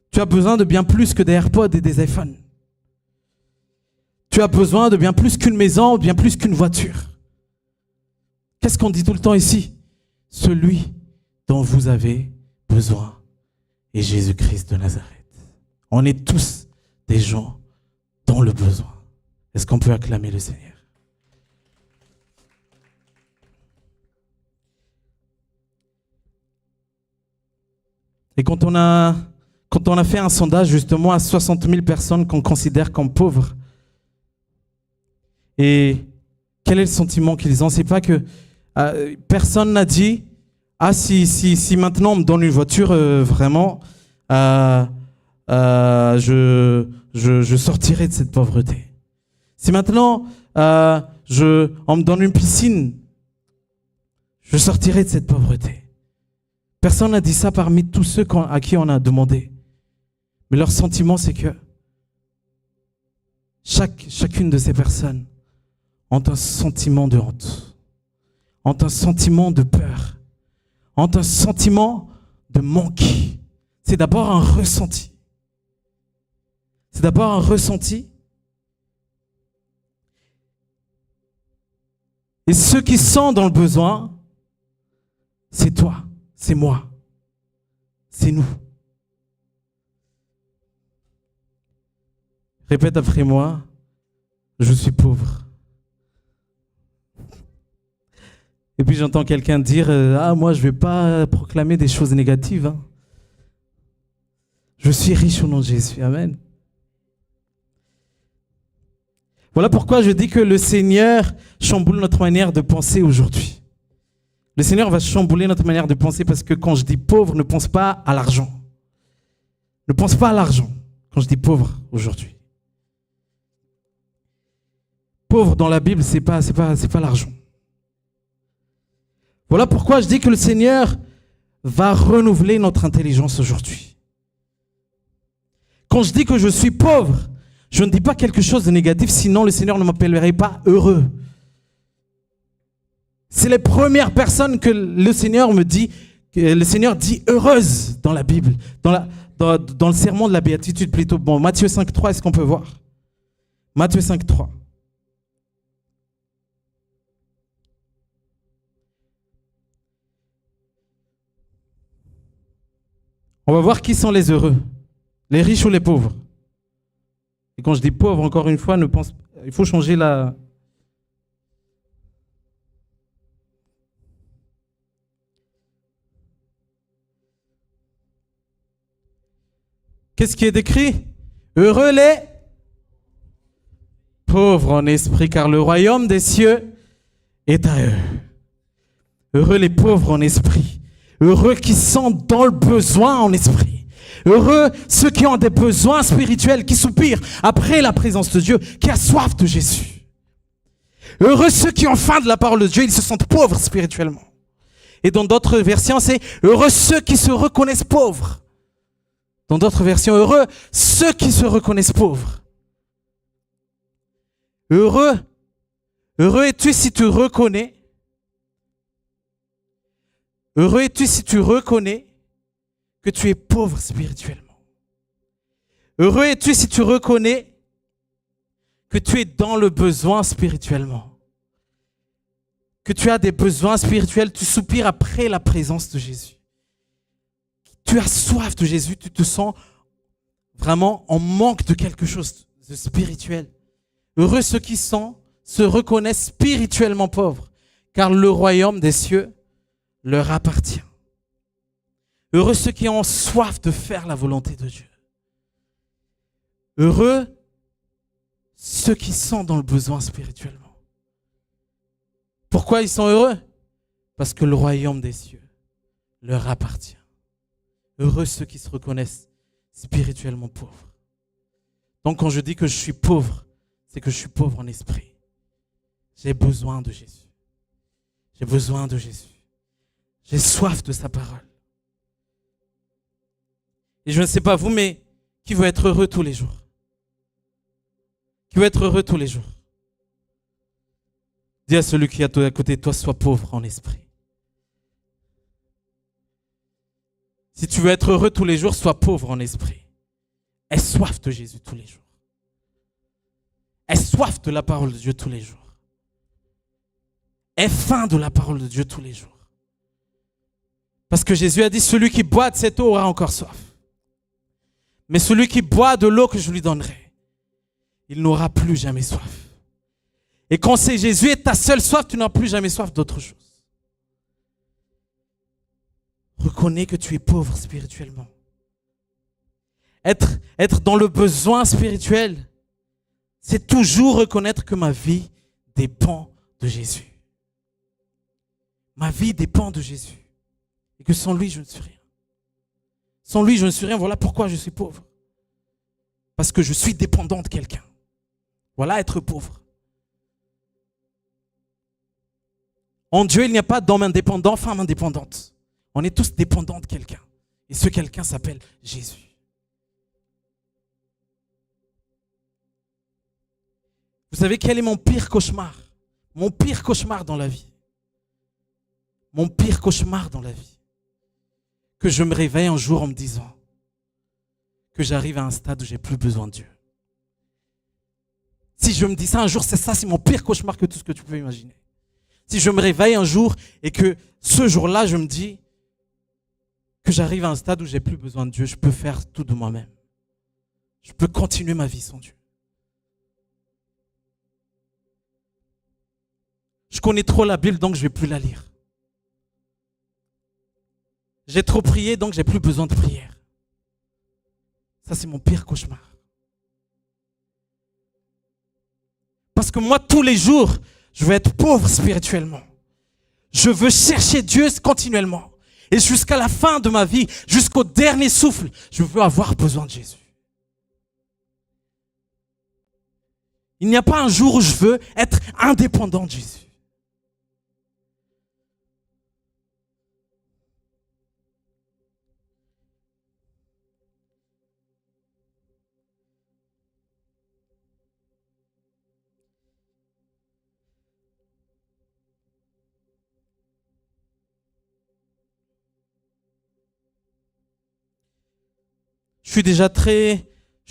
Tu as besoin de bien plus que des AirPods et des iPhones. Tu as besoin de bien plus qu'une maison, bien plus qu'une voiture. Qu'est-ce qu'on dit tout le temps ici? Celui dont vous avez besoin est Jésus-Christ de Nazareth. On est tous des gens dans le besoin. Est-ce qu'on peut acclamer le Seigneur? Et quand on a fait un sondage justement à 60 000 personnes qu'on considère comme pauvres, et quel est le sentiment qu'ils ont? C'est pas que personne n'a dit si maintenant on me donne une voiture vraiment je sortirai de cette pauvreté. Si maintenant on me donne une piscine, je sortirai de cette pauvreté. Personne n'a dit ça parmi tous ceux à qui on a demandé. Mais leur sentiment, c'est que chacune de ces personnes ont un sentiment de honte, ont un sentiment de peur, ont un sentiment de manque. C'est d'abord un ressenti. C'est d'abord un ressenti. Et ceux qui sont dans le besoin, c'est toi. C'est moi. C'est nous. Répète après moi, je suis pauvre. Et puis j'entends quelqu'un dire, moi je ne vais pas proclamer des choses négatives. Hein. Je suis riche au nom de Jésus. Amen. Voilà pourquoi je dis que le Seigneur chamboule notre manière de penser aujourd'hui. Le Seigneur va chambouler notre manière de penser parce que quand je dis pauvre, ne pense pas à l'argent. Ne pense pas à l'argent quand je dis pauvre aujourd'hui. Pauvre dans la Bible, c'est pas l'argent. Voilà pourquoi je dis que le Seigneur va renouveler notre intelligence aujourd'hui. Quand je dis que je suis pauvre, je ne dis pas quelque chose de négatif, sinon le Seigneur ne m'appellerait pas heureux. C'est les premières personnes que le Seigneur dit heureuses dans la Bible, dans le sermon de la béatitude plutôt. Bon, Matthieu 5,3, est-ce qu'on peut voir? Matthieu 5,3. On va voir qui sont les heureux, les riches ou les pauvres. Et quand je dis pauvre, encore une fois, il faut changer la... Qu'est-ce qui est décrit? Heureux les pauvres en esprit, car le royaume des cieux est à eux. Heureux les pauvres en esprit. Heureux qui sont dans le besoin en esprit. Heureux ceux qui ont des besoins spirituels, qui soupirent après la présence de Dieu, qui a soif de Jésus. Heureux ceux qui ont faim de la parole de Dieu, ils se sentent pauvres spirituellement. Et dans d'autres versions, c'est heureux ceux qui se reconnaissent pauvres. Dans d'autres versions, heureux ceux qui se reconnaissent pauvres. Heureux es-tu si tu reconnais. Heureux es-tu si tu reconnais que tu es pauvre spirituellement. Heureux es-tu si tu reconnais que tu es dans le besoin spirituellement. Que tu as des besoins spirituels, tu soupires après la présence de Jésus. Tu as soif de Jésus, tu te sens vraiment en manque de quelque chose de spirituel. Heureux ceux qui se reconnaissent spirituellement pauvres, car le royaume des cieux leur appartient. Heureux ceux qui ont soif de faire la volonté de Dieu. Heureux ceux qui sont dans le besoin spirituellement. Pourquoi ils sont heureux? Parce que le royaume des cieux leur appartient. Heureux ceux qui se reconnaissent spirituellement pauvres. Donc quand je dis que je suis pauvre, c'est que je suis pauvre en esprit. J'ai besoin de Jésus. J'ai besoin de Jésus. J'ai soif de sa parole. Et je ne sais pas vous, mais qui veut être heureux tous les jours? Qui veut être heureux tous les jours? Dis à celui qui est à côté de toi, sois pauvre en esprit. Si tu veux être heureux tous les jours, sois pauvre en esprit. Aie soif de Jésus tous les jours. Aie soif de la parole de Dieu tous les jours. Aie faim de la parole de Dieu tous les jours. Parce que Jésus a dit, celui qui boit de cette eau aura encore soif. Mais celui qui boit de l'eau que je lui donnerai, il n'aura plus jamais soif. Et quand c'est Jésus est ta seule soif, tu n'auras plus jamais soif d'autre chose. Reconnais que tu es pauvre spirituellement. Être dans le besoin spirituel, c'est toujours reconnaître que ma vie dépend de Jésus. Ma vie dépend de Jésus. Et que sans lui, je ne suis rien. Sans lui, je ne suis rien. Voilà pourquoi je suis pauvre. Parce que je suis dépendant de quelqu'un. Voilà être pauvre. En Dieu, il n'y a pas d'homme indépendant, femme indépendante. On est tous dépendants de quelqu'un. Et ce quelqu'un s'appelle Jésus. Vous savez quel est mon pire cauchemar? Mon pire cauchemar dans la vie. Mon pire cauchemar dans la vie. Que je me réveille un jour en me disant que j'arrive à un stade où j'ai plus besoin de Dieu. Si je me dis ça un jour, c'est mon pire cauchemar que tout ce que tu peux imaginer. Si je me réveille un jour et que ce jour-là, je me dis que j'arrive à un stade où j'ai plus besoin de Dieu, je peux faire tout de moi-même. Je peux continuer ma vie sans Dieu. Je connais trop la Bible, donc je ne vais plus la lire. J'ai trop prié, donc j'ai plus besoin de prière. Ça, c'est mon pire cauchemar. Parce que moi, tous les jours, je veux être pauvre spirituellement. Je veux chercher Dieu continuellement. Et jusqu'à la fin de ma vie, jusqu'au dernier souffle, je veux avoir besoin de Jésus. Il n'y a pas un jour où je veux être indépendant de Jésus. Je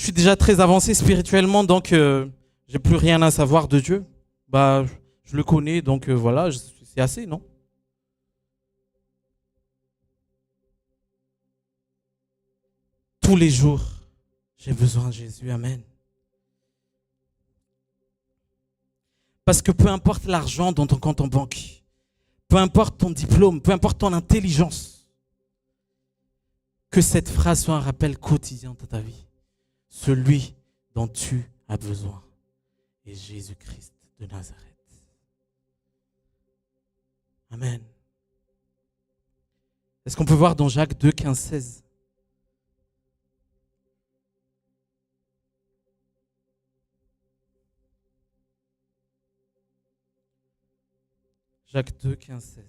suis déjà très avancé spirituellement, donc j'ai plus rien à savoir de Dieu. Je le connais, donc voilà, c'est assez, non? Tous les jours, j'ai besoin de Jésus, amen. Parce que peu importe l'argent dans ton compte en banque, peu importe ton diplôme, peu importe ton intelligence, que cette phrase soit un rappel quotidien de ta vie. Celui dont tu as besoin est Jésus-Christ de Nazareth. Amen. Est-ce qu'on peut voir dans Jacques 2, 15, 16? Jacques 2, 15, 16.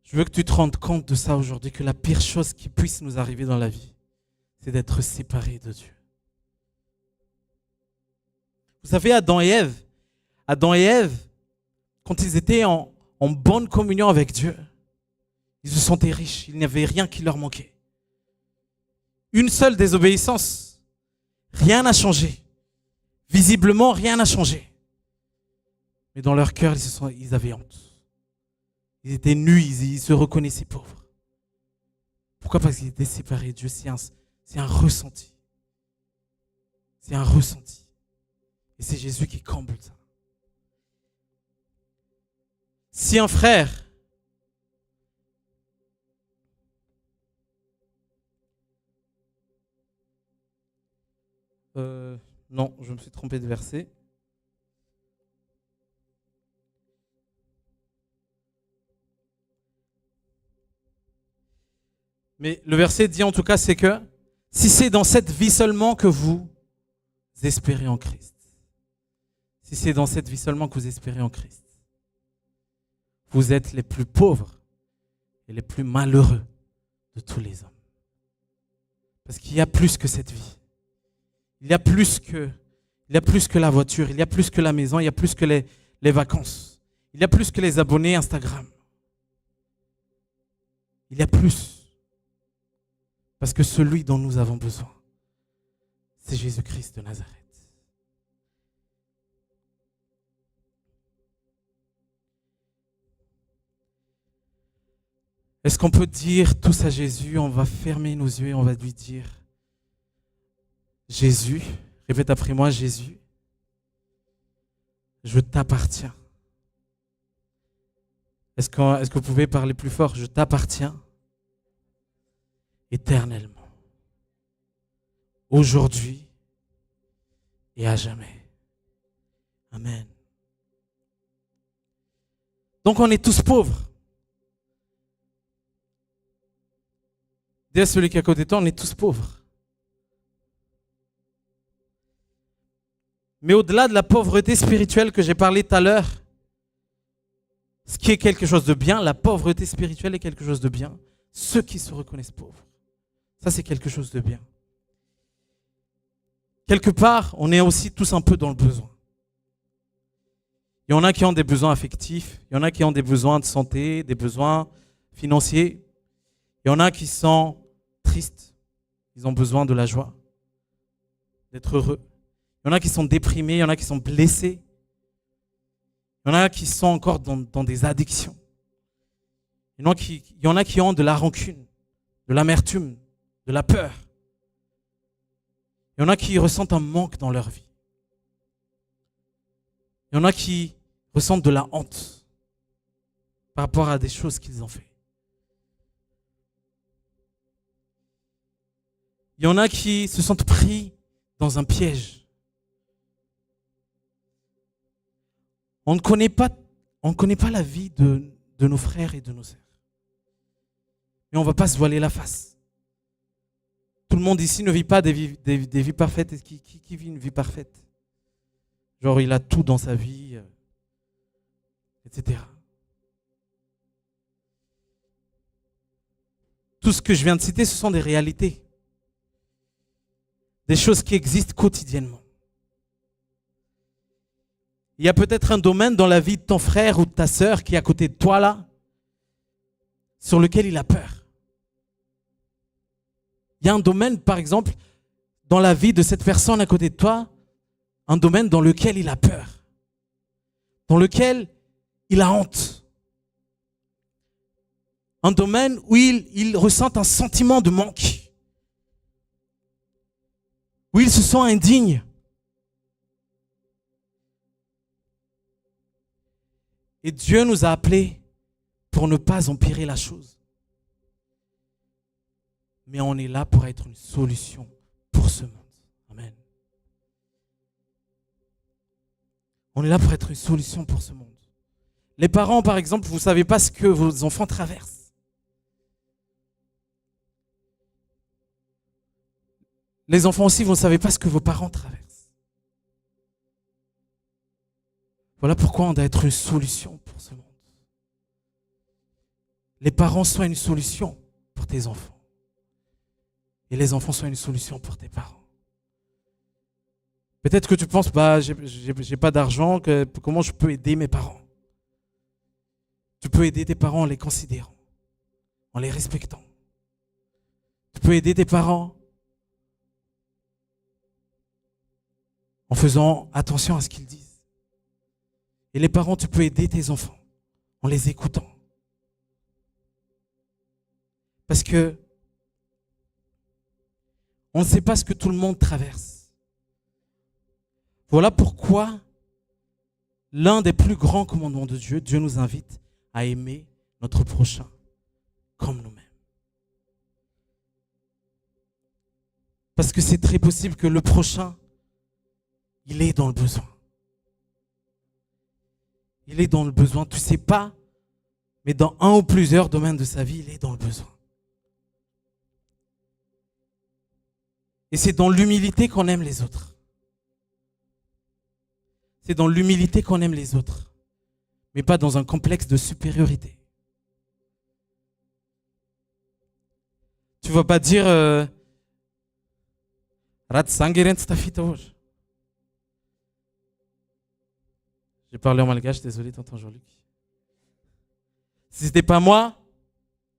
Je veux que tu te rendes compte de ça aujourd'hui, que la pire chose qui puisse nous arriver dans la vie, c'est d'être séparés de Dieu. Vous savez, Adam et Ève, quand ils étaient en bonne communion avec Dieu, ils se sentaient riches, il n'y avait rien qui leur manquait. Une seule désobéissance, rien n'a changé. Visiblement, rien n'a changé. Mais dans leur cœur, ils avaient honte. Ils étaient nus, ils se reconnaissaient pauvres. Pourquoi? Parce qu'ils étaient séparés de Dieu. C'est un ressenti. C'est un ressenti. Et c'est Jésus qui comble ça. Si un frère non, je me suis trompé de verset. Mais le verset dit en tout cas, c'est que si c'est dans cette vie seulement que vous espérez en Christ, si c'est dans cette vie seulement que vous espérez en Christ, vous êtes les plus pauvres et les plus malheureux de tous les hommes. Parce qu'il y a plus que cette vie. Il y a plus que la voiture, il y a plus que la maison, il y a plus que les vacances. Il y a plus que les abonnés Instagram. Il y a plus. Parce que celui dont nous avons besoin, c'est Jésus-Christ de Nazareth. Est-ce qu'on peut dire tous à Jésus? On va fermer nos yeux et on va lui dire: Jésus, répète après moi, Jésus, je t'appartiens. Est-ce que vous pouvez parler plus fort? Je t'appartiens éternellement, aujourd'hui et à jamais. Amen. Donc on est tous pauvres. Dis à celui qui est à côté de toi, on est tous pauvres. Mais au-delà de la pauvreté spirituelle que j'ai parlé tout à l'heure, ce qui est quelque chose de bien, la pauvreté spirituelle est quelque chose de bien. Ceux qui se reconnaissent pauvres, ça c'est quelque chose de bien. Quelque part, on est aussi tous un peu dans le besoin. Il y en a qui ont des besoins affectifs, il y en a qui ont des besoins de santé, des besoins financiers. Il y en a qui sont tristes, ils ont besoin de la joie, d'être heureux. Il y en a qui sont déprimés, il y en a qui sont blessés. Il y en a qui sont encore dans des addictions. Il y en a qui ont de la rancune, de l'amertume, de la peur. Il y en a qui ressentent un manque dans leur vie. Il y en a qui ressentent de la honte par rapport à des choses qu'ils ont fait. Il y en a qui se sentent pris dans un piège. On ne connaît pas la vie de nos frères et de nos sœurs. Mais on ne va pas se voiler la face. Tout le monde ici ne vit pas des vies parfaites. Et qui vit une vie parfaite? Genre il a tout dans sa vie, etc. Tout ce que je viens de citer, ce sont des réalités. Des choses qui existent quotidiennement. Il y a peut-être un domaine dans la vie de ton frère ou de ta sœur qui est à côté de toi là, sur lequel il a peur. Il y a un domaine, par exemple, dans la vie de cette personne à côté de toi, un domaine dans lequel il a peur, dans lequel il a honte. Un domaine où il ressent un sentiment de manque, où il se sent indigne. Et Dieu nous a appelés pour ne pas empirer la chose. Mais on est là pour être une solution pour ce monde. Amen. On est là pour être une solution pour ce monde. Les parents, par exemple, vous ne savez pas ce que vos enfants traversent. Les enfants aussi, vous ne savez pas ce que vos parents traversent. Voilà pourquoi on doit être une solution pour ce monde. Les parents soient une solution pour tes enfants. Et les enfants soient une solution pour tes parents. Peut-être que tu penses, j'ai pas d'argent, comment je peux aider mes parents? Tu peux aider tes parents en les considérant, en les respectant. Tu peux aider tes parents en faisant attention à ce qu'ils disent. Et les parents, tu peux aider tes enfants en les écoutant. Parce que on ne sait pas ce que tout le monde traverse. Voilà pourquoi l'un des plus grands commandements de Dieu, Dieu nous invite à aimer notre prochain comme nous-mêmes. Parce que c'est très possible que le prochain, il est dans le besoin. Il est dans le besoin, tu ne sais pas, mais dans un ou plusieurs domaines de sa vie, il est dans le besoin. Et c'est dans l'humilité qu'on aime les autres. C'est dans l'humilité qu'on aime les autres, mais pas dans un complexe de supériorité. Tu ne vas pas dire j'ai parlé en malgache, désolé, tonton Jean-Luc. Si ce n'était pas moi,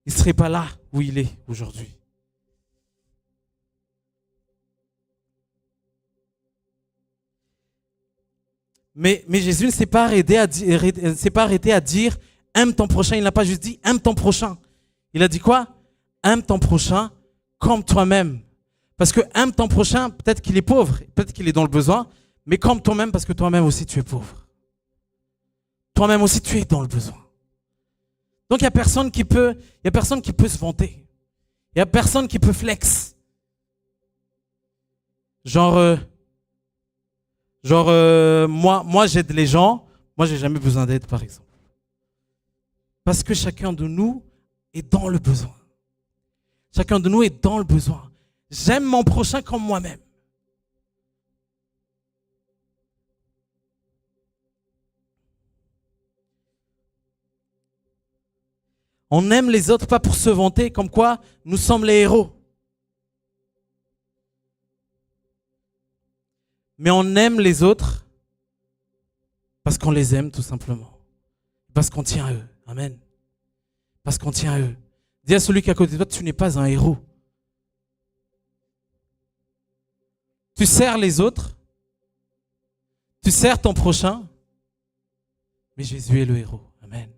il ne serait pas là où il est aujourd'hui. Mais Jésus ne s'est pas arrêté à dire aime ton prochain. Il n'a pas juste dit aime ton prochain. Il a dit quoi? Aime ton prochain comme toi-même. Parce que aime ton prochain, peut-être qu'il est pauvre, peut-être qu'il est dans le besoin, mais comme toi-même parce que toi-même aussi tu es pauvre. Toi-même aussi tu es dans le besoin. Donc il n'y a personne qui peut se vanter. Il n'y a personne qui peut flex. Moi j'aide les gens, moi j'ai jamais besoin d'aide par exemple. Parce que chacun de nous est dans le besoin. Chacun de nous est dans le besoin. J'aime mon prochain comme moi-même. On aime les autres pas pour se vanter comme quoi nous sommes les héros. Mais on aime les autres parce qu'on les aime tout simplement. Parce qu'on tient à eux. Amen. Parce qu'on tient à eux. Dis à celui qui est à côté de toi, tu n'es pas un héros. Tu sers les autres. Tu sers ton prochain. Mais Jésus est le héros. Amen.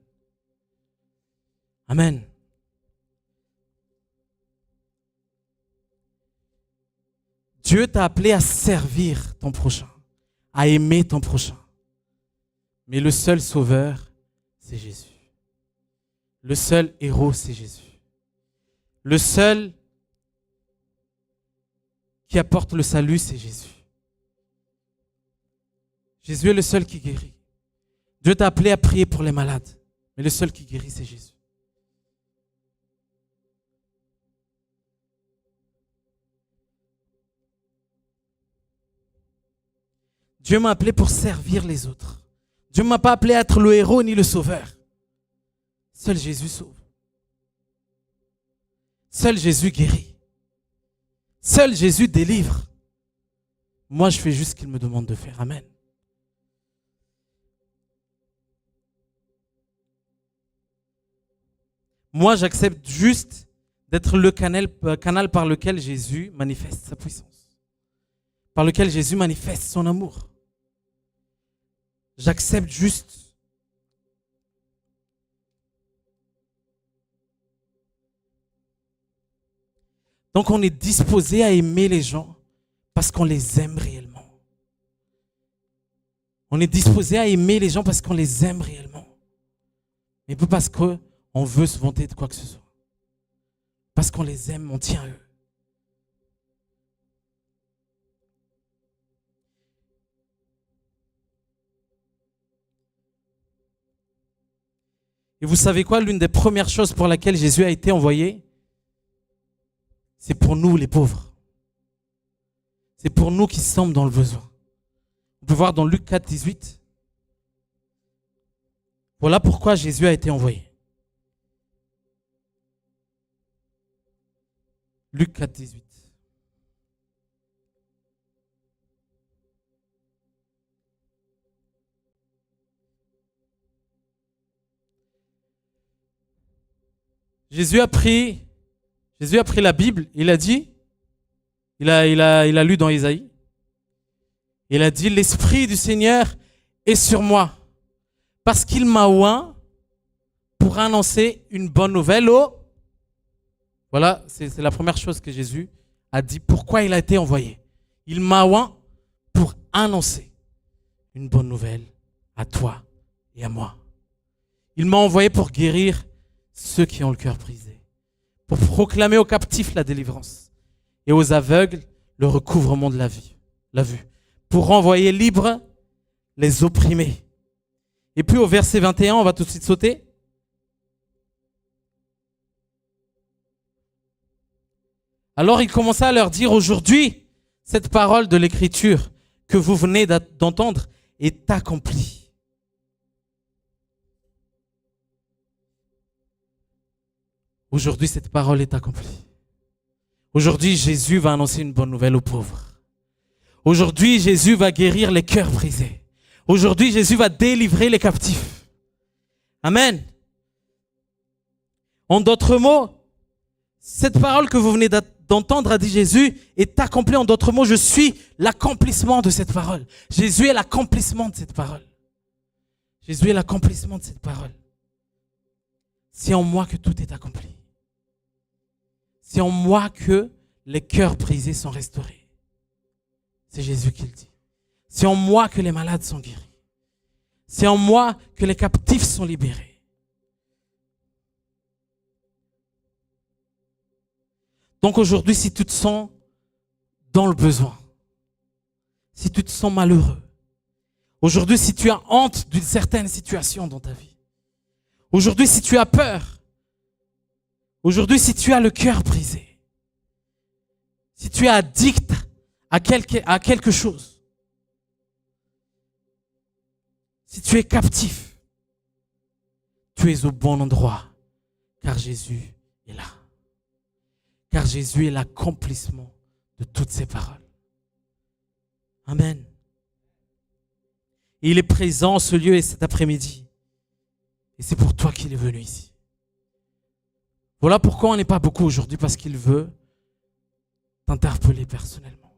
Amen. Dieu t'a appelé à servir ton prochain, à aimer ton prochain. Mais le seul sauveur, c'est Jésus. Le seul héros, c'est Jésus. Le seul qui apporte le salut, c'est Jésus. Jésus est le seul qui guérit. Dieu t'a appelé à prier pour les malades, mais le seul qui guérit, c'est Jésus. Dieu m'a appelé pour servir les autres. Dieu ne m'a pas appelé à être le héros ni le sauveur. Seul Jésus sauve. Seul Jésus guérit. Seul Jésus délivre. Moi, je fais juste ce qu'il me demande de faire. Amen. Moi, j'accepte juste d'être le canal par lequel Jésus manifeste sa puissance. Par lequel Jésus manifeste son amour. J'accepte juste. Donc on est disposé à aimer les gens parce qu'on les aime réellement. On est disposé à aimer les gens parce qu'on les aime réellement. Mais pas parce qu'on veut se vanter de quoi que ce soit. Parce qu'on les aime, on tient à eux. Et vous savez quoi? L'une des premières choses pour laquelle Jésus a été envoyé, c'est pour nous les pauvres. c'est pour nous qui sommes dans le besoin. On peut voir dans Luc 4, 18. Voilà pourquoi Jésus a été envoyé. Luc 4, 18. Jésus a pris la Bible, il a dit, il a lu dans Isaïe, il a dit, l'Esprit du Seigneur est sur moi, parce qu'il m'a oint pour annoncer une bonne nouvelle aux... Voilà, c'est la première chose que Jésus a dit, pourquoi il a été envoyé. Il m'a oint pour annoncer une bonne nouvelle à toi et à moi. Il m'a envoyé pour guérir ceux qui ont le cœur brisé, pour proclamer aux captifs la délivrance et aux aveugles le recouvrement de la vue, pour renvoyer libres les opprimés. Et puis au verset 21, on va tout de suite sauter. Alors il commença à leur dire, aujourd'hui, cette parole de l'Écriture que vous venez d'entendre est accomplie. Aujourd'hui, cette parole est accomplie. Aujourd'hui, Jésus va annoncer une bonne nouvelle aux pauvres. Aujourd'hui, Jésus va guérir les cœurs brisés. Aujourd'hui, Jésus va délivrer les captifs. Amen. En d'autres mots, cette parole que vous venez d'entendre, a dit Jésus, est accomplie. En d'autres mots, je suis l'accomplissement de cette parole. Jésus est l'accomplissement de cette parole. Jésus est l'accomplissement de cette parole. C'est en moi que tout est accompli. C'est en moi que les cœurs brisés sont restaurés. C'est Jésus qui le dit. C'est en moi que les malades sont guéris. C'est en moi que les captifs sont libérés. Donc aujourd'hui, si tu te sens dans le besoin, si tu te sens malheureux, aujourd'hui, si tu as honte d'une certaine situation dans ta vie, aujourd'hui, si tu as peur, aujourd'hui, si tu as le cœur brisé, si tu es addict à quelque chose, si tu es captif, tu es au bon endroit, car Jésus est là. Car Jésus est l'accomplissement de toutes ces paroles. Amen. Et il est présent en ce lieu et cet après-midi. Et c'est pour toi qu'il est venu ici. Voilà pourquoi on n'est pas beaucoup aujourd'hui, parce qu'il veut t'interpeller personnellement.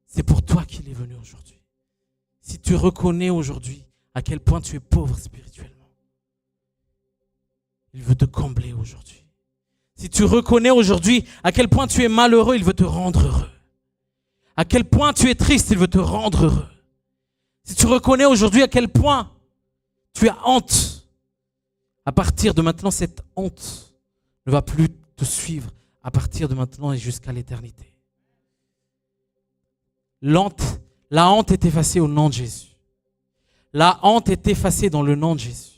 C'est pour toi qu'il est venu aujourd'hui. Si tu reconnais aujourd'hui à quel point tu es pauvre spirituellement, il veut te combler aujourd'hui. Si tu reconnais aujourd'hui à quel point tu es malheureux, il veut te rendre heureux. À quel point tu es triste, il veut te rendre heureux. Si tu reconnais aujourd'hui à quel point tu as honte, à partir de maintenant, cette honte ne va plus te suivre à partir de maintenant et jusqu'à l'éternité. La honte est effacée au nom de Jésus. La honte est effacée dans le nom de Jésus.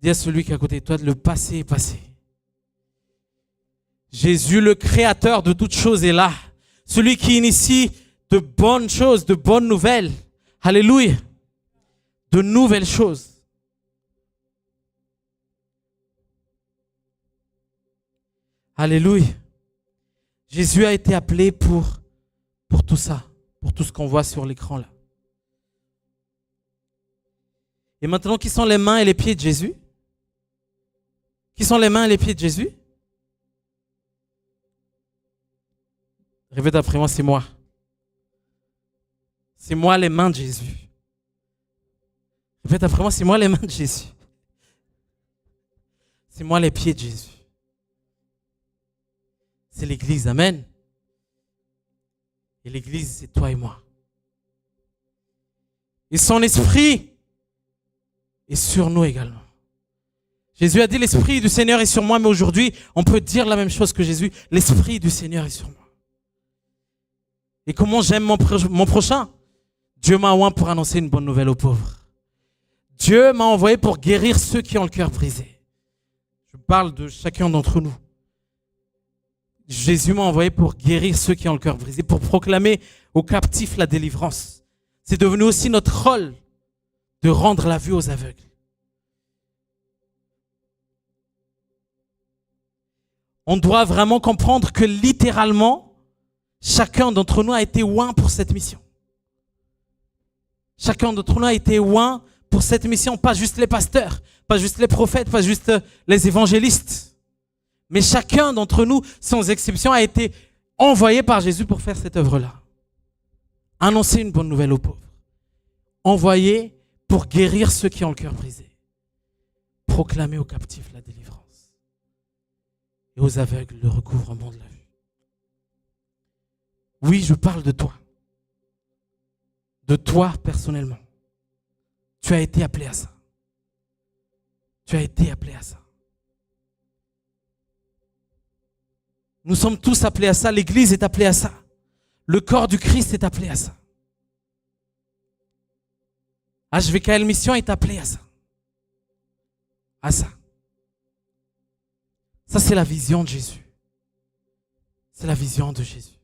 Dis à celui qui est à côté de toi, le passé est passé. Jésus, le créateur de toutes choses, est là. Celui qui initie de bonnes choses, de bonnes nouvelles. Alléluia. De nouvelles choses. Alléluia. Jésus a été appelé pour tout ça, pour tout ce qu'on voit sur l'écran là. Et maintenant, qui sont les mains et les pieds de Jésus? Qui sont les mains et les pieds de Jésus? Répète après moi, c'est moi. C'est moi les mains de Jésus. Répète après moi, c'est moi les mains de Jésus. C'est moi les pieds de Jésus. C'est l'Église, amen. Et l'Église, c'est toi et moi. Et son esprit est sur nous également. Jésus a dit, l'Esprit du Seigneur est sur moi, mais aujourd'hui, on peut dire la même chose que Jésus. L'Esprit du Seigneur est sur moi. Et comment j'aime mon prochain? Dieu m'a envoyé pour annoncer une bonne nouvelle aux pauvres. Dieu m'a envoyé pour guérir ceux qui ont le cœur brisé. Je parle de chacun d'entre nous. Jésus m'a envoyé pour guérir ceux qui ont le cœur brisé, pour proclamer aux captifs la délivrance. C'est devenu aussi notre rôle de rendre la vue aux aveugles. On doit vraiment comprendre que littéralement, chacun d'entre nous a été oint pour cette mission. Chacun d'entre nous a été oint pour cette mission, pas juste les pasteurs, pas juste les prophètes, pas juste les évangélistes. Mais chacun d'entre nous, sans exception, a été envoyé par Jésus pour faire cette œuvre-là. Annoncer une bonne nouvelle aux pauvres. Envoyé pour guérir ceux qui ont le cœur brisé. Proclamer aux captifs la délivrance. Et aux aveugles le recouvrement de la vue. Oui, je parle de toi. De toi personnellement. Tu as été appelé à ça. Tu as été appelé à ça. Nous sommes tous appelés à ça. L'Église est appelée à ça. Le corps du Christ est appelé à ça. HVKL Mission est appelé à ça. À ça. Ça, c'est la vision de Jésus. C'est la vision de Jésus.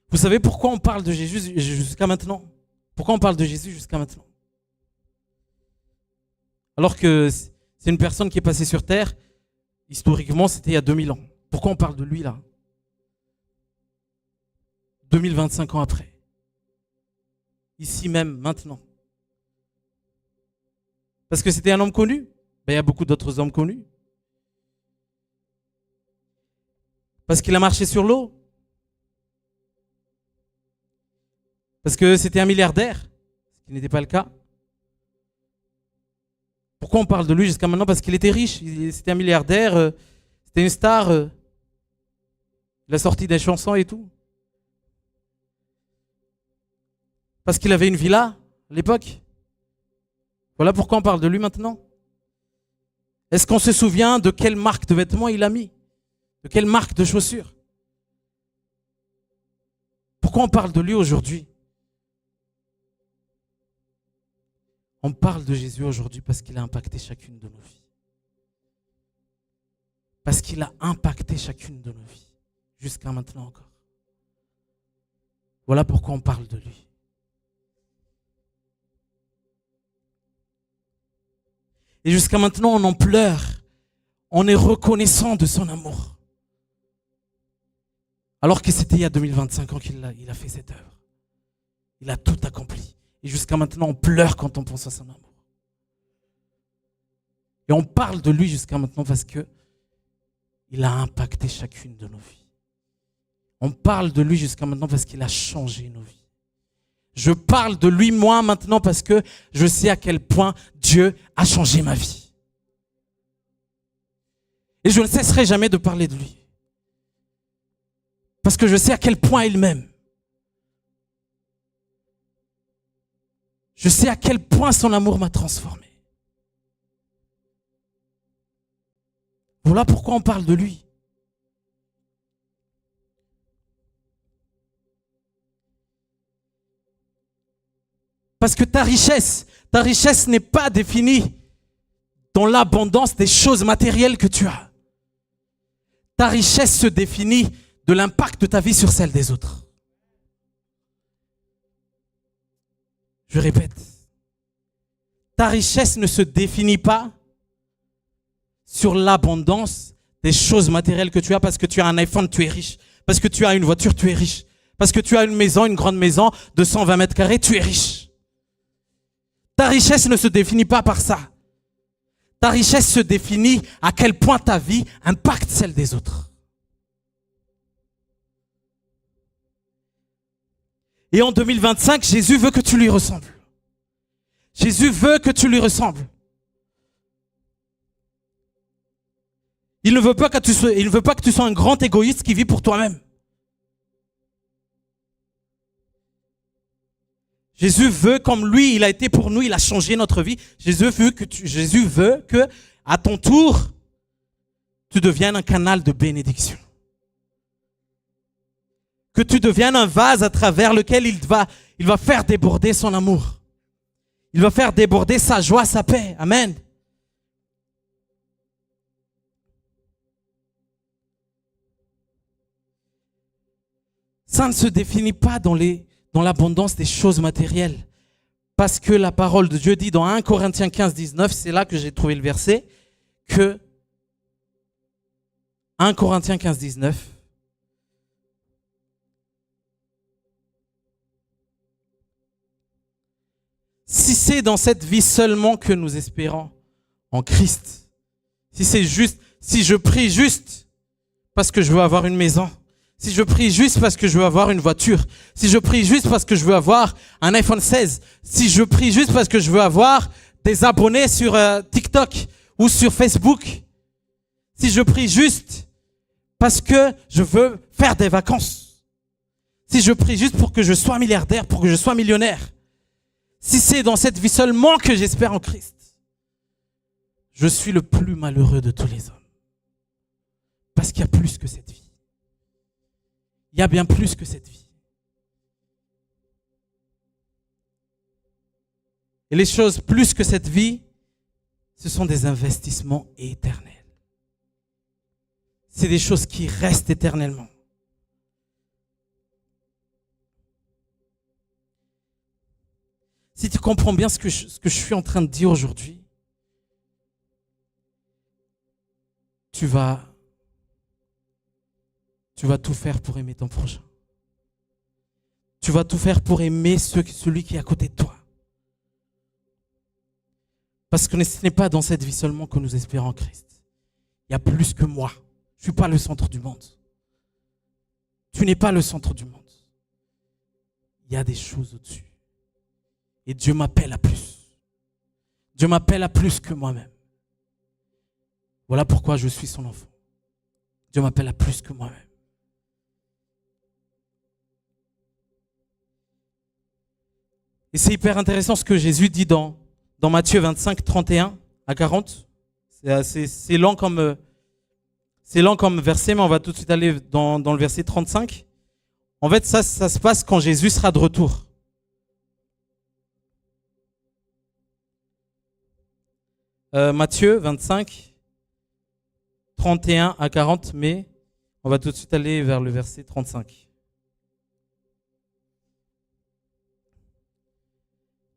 Vous savez pourquoi on parle de Jésus jusqu'à maintenant? Pourquoi on parle de Jésus jusqu'à maintenant? Alors que c'est une personne qui est passée sur terre, historiquement, c'était il y a 2000 ans. Pourquoi on parle de lui là? 2025 ans après. Ici même, maintenant. Parce que c'était un homme connu. Ben, il y a beaucoup d'autres hommes connus. Parce qu'il a marché sur l'eau. Parce que c'était un milliardaire, ce qui n'était pas le cas. Pourquoi on parle de lui jusqu'à maintenant? Parce qu'il était riche, c'était un milliardaire, c'était une star. Il a sorti des chansons et tout. Parce qu'il avait une villa à l'époque. Voilà pourquoi on parle de lui maintenant. Est-ce qu'on se souvient de quelle marque de vêtements il a mis? De quelle marque de chaussures? Pourquoi on parle de lui aujourd'hui? On parle de Jésus aujourd'hui parce qu'il a impacté chacune de nos vies. Parce qu'il a impacté chacune de nos vies. Jusqu'à maintenant encore. Voilà pourquoi on parle de lui. Et jusqu'à maintenant, on en pleure. On est reconnaissant de son amour. Alors que c'était il y a 2025 ans qu'il a fait cette œuvre. Il a tout accompli. Et jusqu'à maintenant, on pleure quand on pense à son amour. Et on parle de lui jusqu'à maintenant parce que il a impacté chacune de nos vies. On parle de lui jusqu'à maintenant parce qu'il a changé nos vies. Je parle de lui, moi, maintenant, parce que je sais à quel point Dieu a changé ma vie. Et je ne cesserai jamais de parler de lui. Parce que je sais à quel point il m'aime. Je sais à quel point son amour m'a transformé. Voilà pourquoi on parle de lui. Parce que ta richesse n'est pas définie dans l'abondance des choses matérielles que tu as. Ta richesse se définit de l'impact de ta vie sur celle des autres. Je répète, ta richesse ne se définit pas sur l'abondance des choses matérielles que tu as. Parce que tu as un iPhone, tu es riche. Parce que tu as une voiture, tu es riche. Parce que tu as une maison, une grande maison de 120 mètres carrés, tu es riche. Ta richesse ne se définit pas par ça. Ta richesse se définit à quel point ta vie impacte celle des autres. Et en 2025, Jésus veut que tu lui ressembles. Jésus veut que tu lui ressembles. Il ne veut pas que tu sois un grand égoïste qui vit pour toi-même. Jésus veut, comme lui, il a été pour nous, il a changé notre vie. Jésus veut que, à ton tour, tu deviennes un canal de bénédiction. Que tu deviennes un vase à travers lequel il va faire déborder son amour. Il va faire déborder sa joie, sa paix. Amen. Ça ne se définit pas dans l'abondance des choses matérielles. Parce que la parole de Dieu dit dans 1 Corinthiens 15, 19, c'est là que j'ai trouvé le verset, que 1 Corinthiens 15, 19, si c'est dans cette vie seulement que nous espérons en Christ, si c'est juste, si je prie juste parce que je veux avoir une maison, si je prie juste parce que je veux avoir une voiture, si je prie juste parce que je veux avoir un iPhone 16, si je prie juste parce que je veux avoir des abonnés sur TikTok ou sur Facebook, si je prie juste parce que je veux faire des vacances, si je prie juste pour que je sois milliardaire, pour que je sois millionnaire, si c'est dans cette vie seulement que j'espère en Christ, je suis le plus malheureux de tous les hommes. Parce qu'il y a plus que cette vie. Il y a bien plus que cette vie. Et les choses plus que cette vie, ce sont des investissements éternels. C'est des choses qui restent éternellement. Si tu comprends bien ce que je suis en train de dire aujourd'hui, tu vas tout faire pour aimer ton prochain. Tu vas tout faire pour aimer celui qui est à côté de toi. Parce que ce n'est pas dans cette vie seulement que nous espérons en Christ. Il y a plus que moi. Je ne suis pas le centre du monde. Tu n'es pas le centre du monde. Il y a des choses au-dessus. Et Dieu m'appelle à plus. Dieu m'appelle à plus que moi-même. Voilà pourquoi je suis son enfant. Dieu m'appelle à plus que moi-même. Et c'est hyper intéressant ce que Jésus dit dans Matthieu 25, 31 à 40. C'est lent comme verset, mais on va tout de suite aller dans le verset 35. En fait, ça se passe quand Jésus sera de retour. Matthieu 25, 31 à 40, mais on va tout de suite aller vers le verset 35.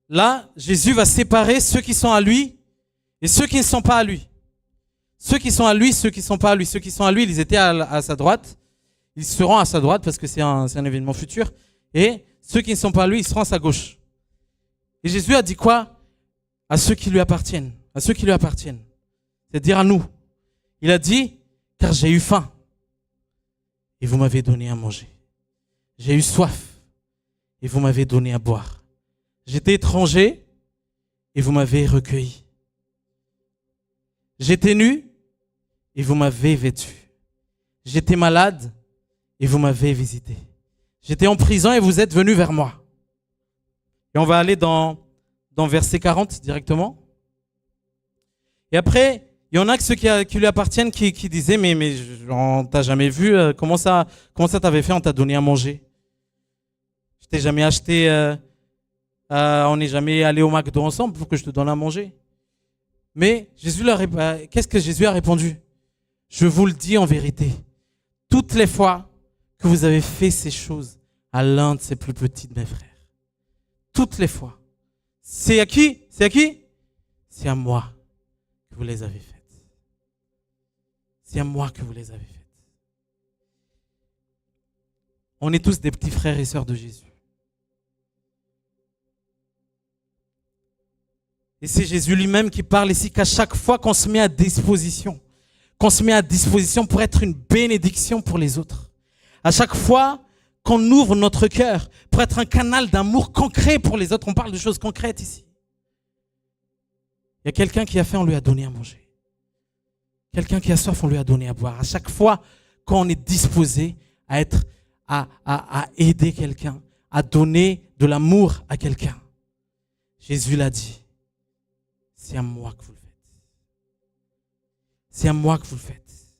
Là, Jésus va séparer ceux qui sont à lui et ceux qui ne sont pas à lui. Ceux qui sont à lui, ceux qui ne sont pas à lui. Ceux qui sont à lui, ils étaient à sa droite. Ils seront à sa droite parce que c'est un événement futur. Et ceux qui ne sont pas à lui, ils seront à sa gauche. Et Jésus a dit quoi? À ceux qui lui appartiennent. À ceux qui lui appartiennent. C'est-à-dire à nous. Il a dit, car j'ai eu faim et vous m'avez donné à manger. J'ai eu soif et vous m'avez donné à boire. J'étais étranger et vous m'avez recueilli. J'étais nu et vous m'avez vêtu. J'étais malade et vous m'avez visité. J'étais en prison et vous êtes venus vers moi. Et on va aller dans verset 40 directement. Et après, il y en a que ceux qui lui appartiennent qui disaient mais on t'a jamais vu, comment ça t'avait fait, on t'a donné à manger. Je t'ai jamais acheté, on n'est jamais allé au McDo ensemble pour que je te donne à manger. Mais qu'est-ce que Jésus a répondu? Je vous le dis en vérité, toutes les fois que vous avez fait ces choses à l'un de ces plus petits de mes frères, toutes les fois, c'est à qui? C'est à qui? C'est à moi que vous les avez faites. C'est à moi que vous les avez faites. On est tous des petits frères et sœurs de Jésus. Et c'est Jésus lui-même qui parle ici qu'à chaque fois qu'on se met à disposition pour être une bénédiction pour les autres, à chaque fois qu'on ouvre notre cœur pour être un canal d'amour concret pour les autres, on parle de choses concrètes ici. Il y a quelqu'un qui a faim, on lui a donné à manger. Quelqu'un qui a soif, on lui a donné à boire. À chaque fois qu'on est disposé à aider quelqu'un, à donner de l'amour à quelqu'un, Jésus l'a dit. C'est à moi que vous le faites. C'est à moi que vous le faites.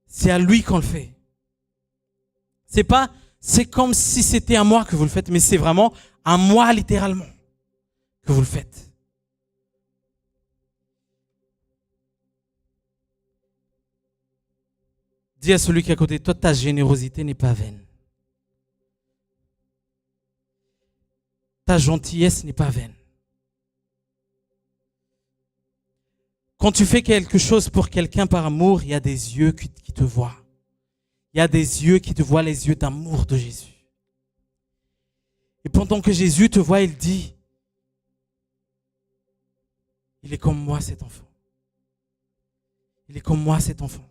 C'est à lui qu'on le fait. C'est pas c'est comme si c'était à moi que vous le faites, mais c'est vraiment à moi littéralement que vous le faites. Dis à celui qui est à côté de toi, ta générosité n'est pas vaine. Ta gentillesse n'est pas vaine. Quand tu fais quelque chose pour quelqu'un par amour, il y a des yeux qui te voient. Il y a des yeux qui te voient, les yeux d'amour de Jésus. Et pendant que Jésus te voit, il dit, il est comme moi cet enfant. Il est comme moi cet enfant.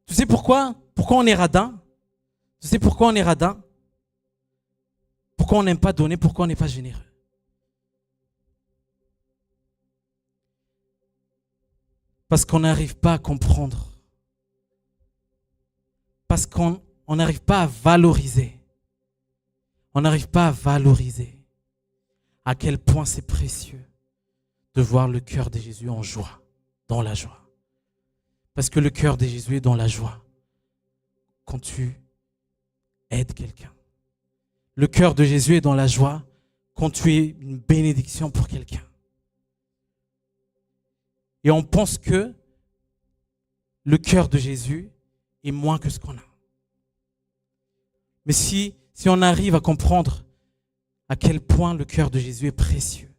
Tu sais pourquoi on est radin? Tu sais pourquoi on est radin? Pourquoi on n'aime pas donner? Pourquoi on n'est pas généreux? Parce qu'on n'arrive pas à comprendre. Parce qu'on n'arrive pas à valoriser. On n'arrive pas à valoriser à quel point c'est précieux de voir le cœur de Jésus en joie, dans la joie. Parce que le cœur de Jésus est dans la joie quand tu aides quelqu'un. Le cœur de Jésus est dans la joie quand tu es une bénédiction pour quelqu'un. Et on pense que le cœur de Jésus est moins que ce qu'on a. Mais si on arrive à comprendre à quel point le cœur de Jésus est précieux,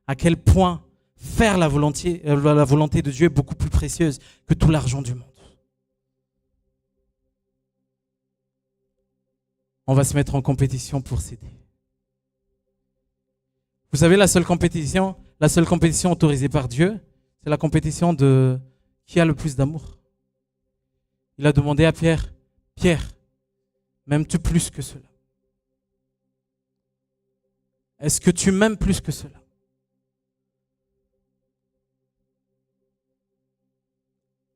à quel point faire la volonté de Dieu est beaucoup plus précieuse que tout l'argent du monde. On va se mettre en compétition pour s'aider. Vous savez, la seule compétition autorisée par Dieu, c'est la compétition de qui a le plus d'amour. Il a demandé à Pierre, Pierre, m'aimes-tu plus que cela? Est-ce que tu m'aimes plus que cela?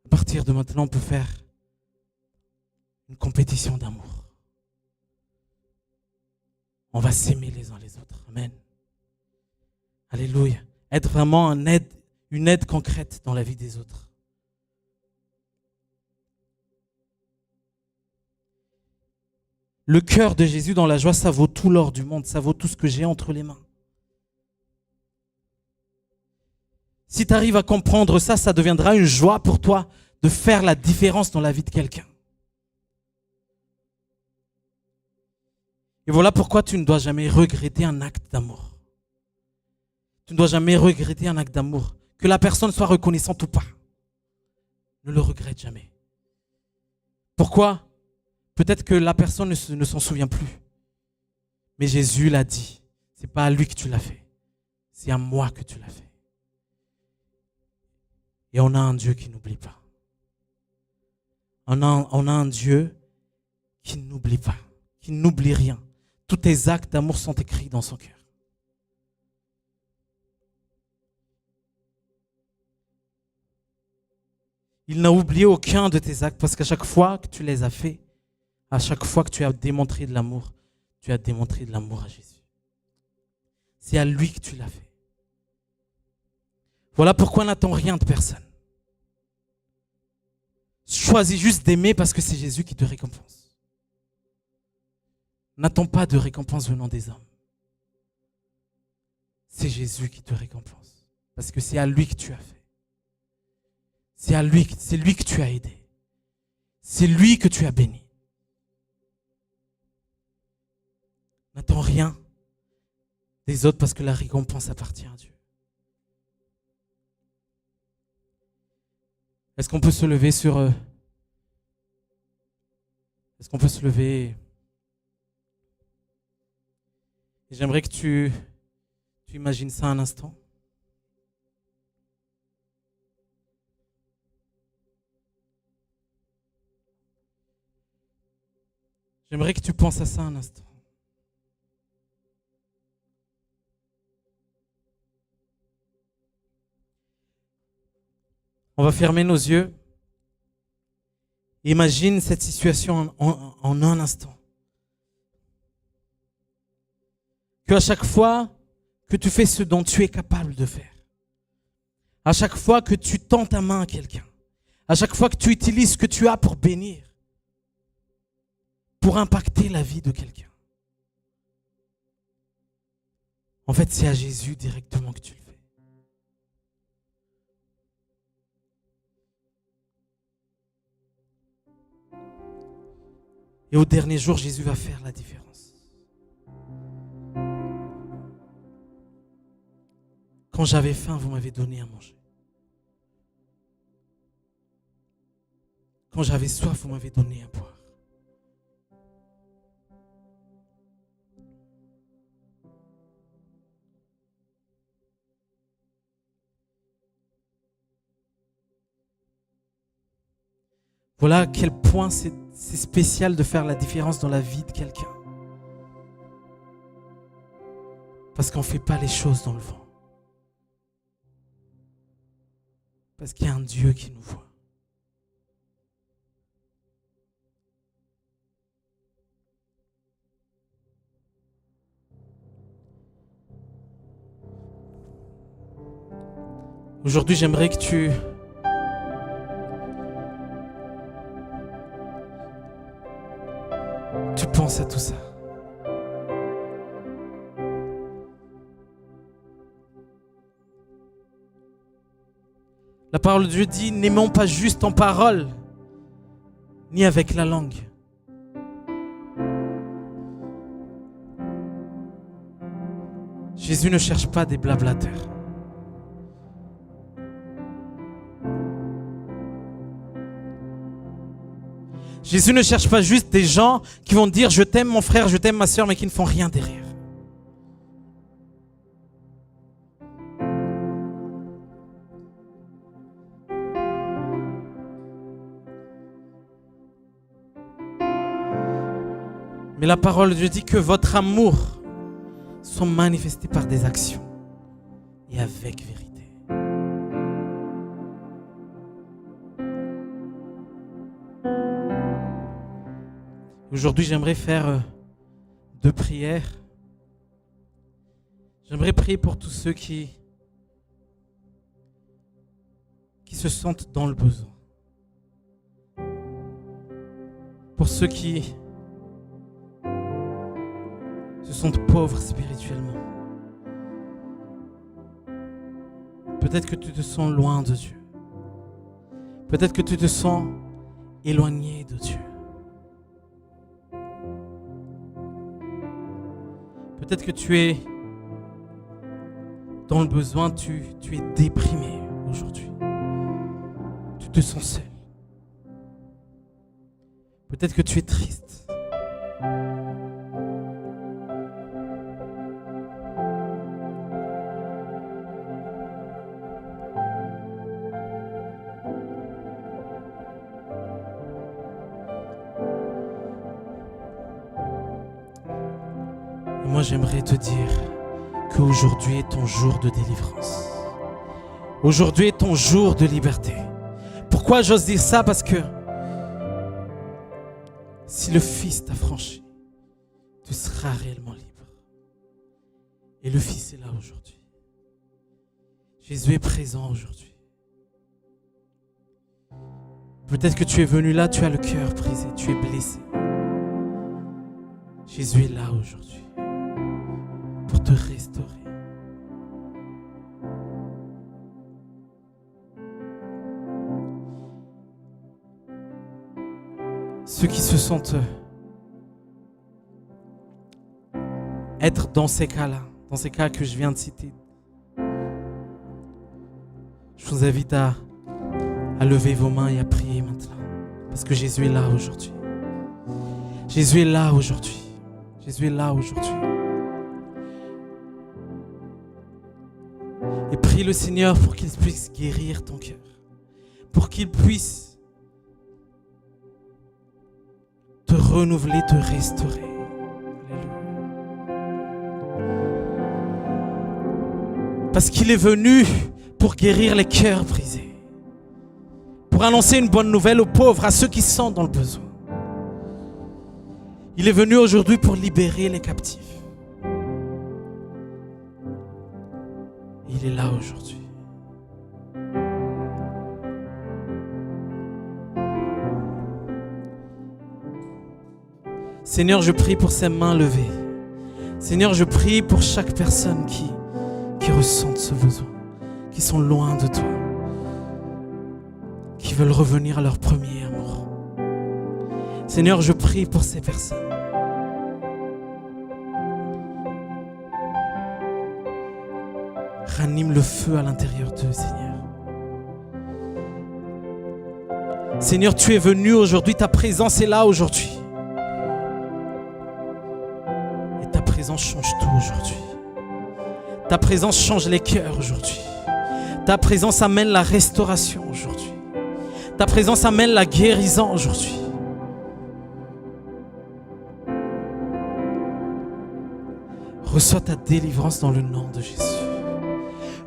À partir de maintenant, on peut faire une compétition d'amour. On va s'aimer les uns les autres. Amen. Alléluia. Être vraiment une aide concrète dans la vie des autres. Le cœur de Jésus dans la joie, ça vaut tout l'or du monde. Ça vaut tout ce que j'ai entre les mains. Si tu arrives à comprendre ça, ça deviendra une joie pour toi de faire la différence dans la vie de quelqu'un. Et voilà pourquoi tu ne dois jamais regretter un acte d'amour. Tu ne dois jamais regretter un acte d'amour. Que la personne soit reconnaissante ou pas. Ne le regrette jamais. Pourquoi? Peut-être que la personne ne s'en souvient plus. Mais Jésus l'a dit. Ce n'est pas à lui que tu l'as fait. C'est à moi que tu l'as fait. Et on a un Dieu qui n'oublie pas. On a un Dieu qui n'oublie pas, qui n'oublie rien. Tous tes actes d'amour sont écrits dans son cœur. Il n'a oublié aucun de tes actes parce qu'à chaque fois que tu les as faits, à chaque fois que tu as démontré de l'amour, tu as démontré de l'amour à Jésus. C'est à lui que tu l'as fait. Voilà pourquoi n'attends rien de personne. Choisis juste d'aimer parce que c'est Jésus qui te récompense. N'attends pas de récompense venant des hommes. C'est Jésus qui te récompense. Parce que c'est à lui que tu as fait. C'est lui que tu as aidé. C'est lui que tu as béni. N'attends rien des autres parce que la récompense appartient à Dieu. Est-ce qu'on peut se lever Est-ce qu'on peut se lever? Et j'aimerais que tu imagines ça un instant. J'aimerais que tu penses à ça un instant. On va fermer nos yeux. Imagine cette situation en un instant. Que à chaque fois que tu fais ce dont tu es capable de faire, à chaque fois que tu tends ta main à quelqu'un, À chaque fois que tu utilises ce que tu as pour bénir, pour impacter la vie de quelqu'un. En fait, c'est à Jésus directement que tu le fais. Et au dernier jour, Jésus va faire la différence. Quand j'avais faim, vous m'avez donné à manger. Quand j'avais soif, vous m'avez donné à boire. Voilà à quel point c'est spécial de faire la différence dans la vie de quelqu'un. Parce qu'on ne fait pas les choses dans le vent. Parce qu'il y a un Dieu qui nous voit. Aujourd'hui, j'aimerais que tu penses à tout ça. La parole de Dieu dit, n'aimons pas juste en parole, ni avec la langue. Jésus ne cherche pas des blablateurs. Jésus ne cherche pas juste des gens qui vont dire « Je t'aime mon frère, je t'aime ma soeur » mais qui ne font rien derrière. Mais la parole de Dieu dit que votre amour soit manifesté par des actions et avec vérité. Aujourd'hui, j'aimerais faire 2 prières. J'aimerais prier pour tous ceux qui se sentent dans le besoin. Pour ceux qui se sentent pauvres spirituellement. Peut-être que tu te sens loin de Dieu. Peut-être que tu te sens éloigné de Dieu. Peut-être que tu es dans le besoin, tu es déprimé aujourd'hui. Tu te sens seul. Peut-être que tu es triste. Moi, j'aimerais te dire qu'aujourd'hui est ton jour de délivrance. Aujourd'hui est ton jour de liberté. Pourquoi j'ose dire ça? Parce que si le Fils t'a franchi, tu seras réellement libre. Et le Fils est là aujourd'hui. Jésus est présent aujourd'hui. Peut-être que tu es venu là, tu as le cœur brisé, tu es blessé. Jésus est là aujourd'hui pour te restaurer. Ceux qui se sentent être dans ces cas-là, dans ces cas que je viens de citer, je vous invite à lever vos mains et à prier maintenant. Parce que Jésus est là aujourd'hui. Jésus est là aujourd'hui. Jésus est là aujourd'hui. Et prie le Seigneur pour qu'il puisse guérir ton cœur. Pour qu'il puisse te renouveler, te restaurer. Alléluia. Parce qu'il est venu pour guérir les cœurs brisés. Pour annoncer une bonne nouvelle aux pauvres, à ceux qui sont dans le besoin. Il est venu aujourd'hui pour libérer les captifs. Il est là aujourd'hui. Seigneur, je prie pour ces mains levées. Seigneur, je prie pour chaque personne qui ressent ce besoin, qui sont loin de toi, qui veulent revenir à leur premier amour. Seigneur, je prie pour ces personnes. Ranime le feu à l'intérieur d'eux, Seigneur. Seigneur, tu es venu aujourd'hui, ta présence est là aujourd'hui. Et ta présence change tout aujourd'hui. Ta présence change les cœurs aujourd'hui. Ta présence amène la restauration aujourd'hui. Ta présence amène la guérison aujourd'hui. Reçois ta délivrance dans le nom de Jésus.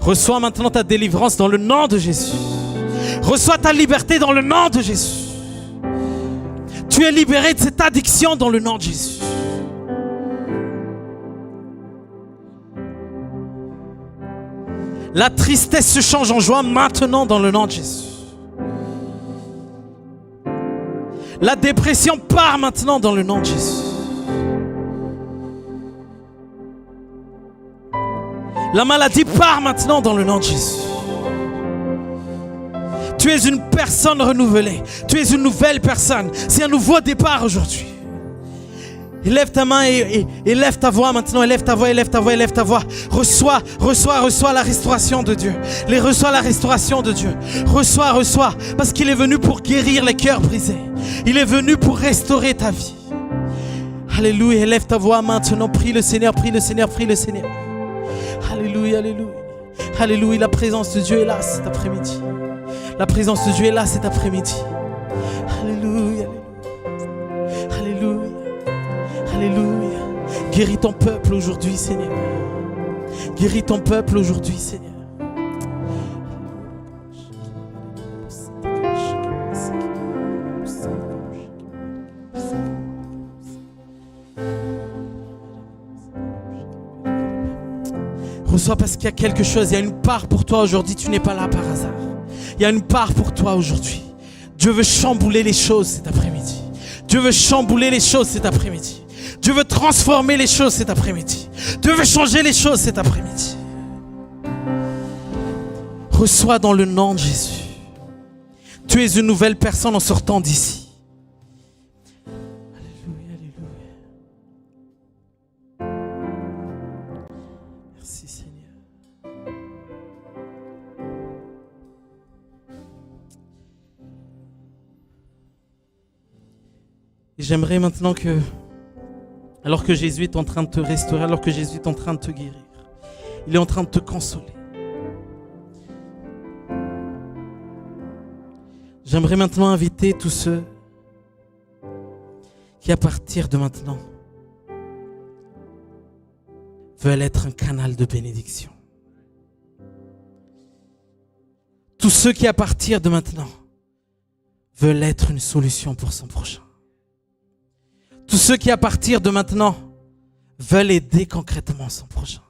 Reçois maintenant ta délivrance dans le nom de Jésus. Reçois ta liberté dans le nom de Jésus. Tu es libéré de cette addiction dans le nom de Jésus. La tristesse se change en joie maintenant dans le nom de Jésus. La dépression part maintenant dans le nom de Jésus. La maladie part maintenant dans le nom de Jésus. Tu es une personne renouvelée. Tu es une nouvelle personne. C'est un nouveau départ aujourd'hui. Élève ta main et élève ta voix maintenant. Élève ta voix, élève ta voix, élève ta voix. Reçois la restauration de Dieu. Reçois la restauration de Dieu. Reçois. Parce qu'il est venu pour guérir les cœurs brisés. Il est venu pour restaurer ta vie. Alléluia. Élève ta voix maintenant. Prie le Seigneur, prie le Seigneur, prie le Seigneur. Alléluia, alléluia. Alléluia, la présence de Dieu est là cet après-midi. La présence de Dieu est là cet après-midi. Alléluia, alléluia. Alléluia. Guéris ton peuple aujourd'hui, Seigneur. Guéris ton peuple aujourd'hui, Seigneur. Reçois parce qu'il y a quelque chose, il y a une part pour toi aujourd'hui, tu n'es pas là par hasard. Il y a une part pour toi aujourd'hui. Dieu veut chambouler les choses cet après-midi. Dieu veut chambouler les choses cet après-midi. Dieu veut transformer les choses cet après-midi. Dieu veut changer les choses cet après-midi. Reçois dans le nom de Jésus. Tu es une nouvelle personne en sortant d'ici. Alléluia, alléluia. Merci Seigneur. Et j'aimerais maintenant que, alors que Jésus est en train de te restaurer, alors que Jésus est en train de te guérir, il est en train de te consoler. J'aimerais maintenant inviter tous ceux qui, à partir de maintenant, veulent être un canal de bénédiction. Tous ceux qui, à partir de maintenant, veulent être une solution pour son prochain. Tous ceux qui, à partir de maintenant, veulent aider concrètement son prochain.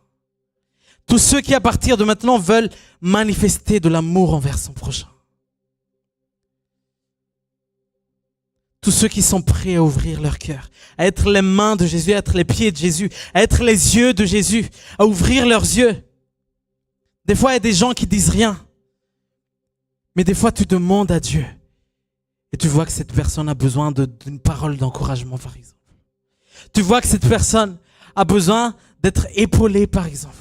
Tous ceux qui, à partir de maintenant, veulent manifester de l'amour envers son prochain. Tous ceux qui sont prêts à ouvrir leur cœur, à être les mains de Jésus, à être les pieds de Jésus, à être les yeux de Jésus, à ouvrir leurs yeux. Des fois, il y a des gens qui disent rien. Mais des fois, tu demandes à Dieu. Et tu vois que cette personne a besoin d'une parole d'encouragement, par exemple. Tu vois que cette personne a besoin d'être épaulée, par exemple.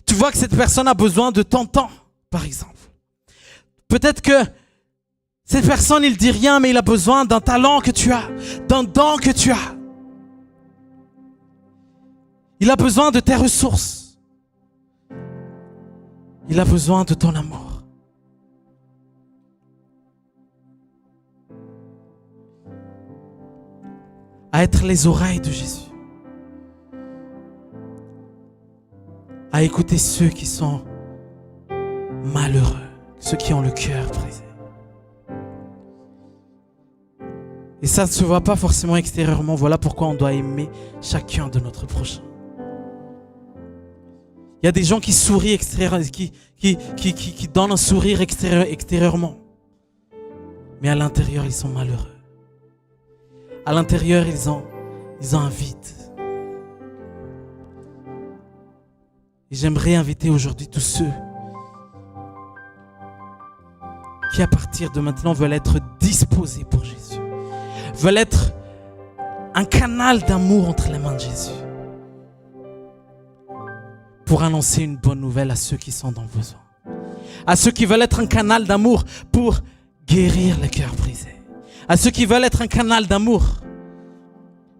Tu vois que cette personne a besoin de ton temps, par exemple. Peut-être que cette personne, il dit rien, mais il a besoin d'un talent que tu as, d'un don que tu as. Il a besoin de tes ressources. Il a besoin de ton amour. À être les oreilles de Jésus. À écouter ceux qui sont malheureux, ceux qui ont le cœur brisé. Et ça ne se voit pas forcément extérieurement. Voilà pourquoi on doit aimer chacun de notre prochain. Il y a des gens qui sourient extérieurement, qui donnent un sourire extérieurement. Mais à l'intérieur, ils sont malheureux. À l'intérieur, ils ont ils ont un vide. Et j'aimerais inviter aujourd'hui tous ceux qui à partir de maintenant veulent être disposés pour Jésus, veulent être un canal d'amour entre les mains de Jésus, pour annoncer une bonne nouvelle à ceux qui sont dans le besoin, à ceux qui veulent être un canal d'amour pour guérir les cœurs brisés, à ceux qui veulent être un canal d'amour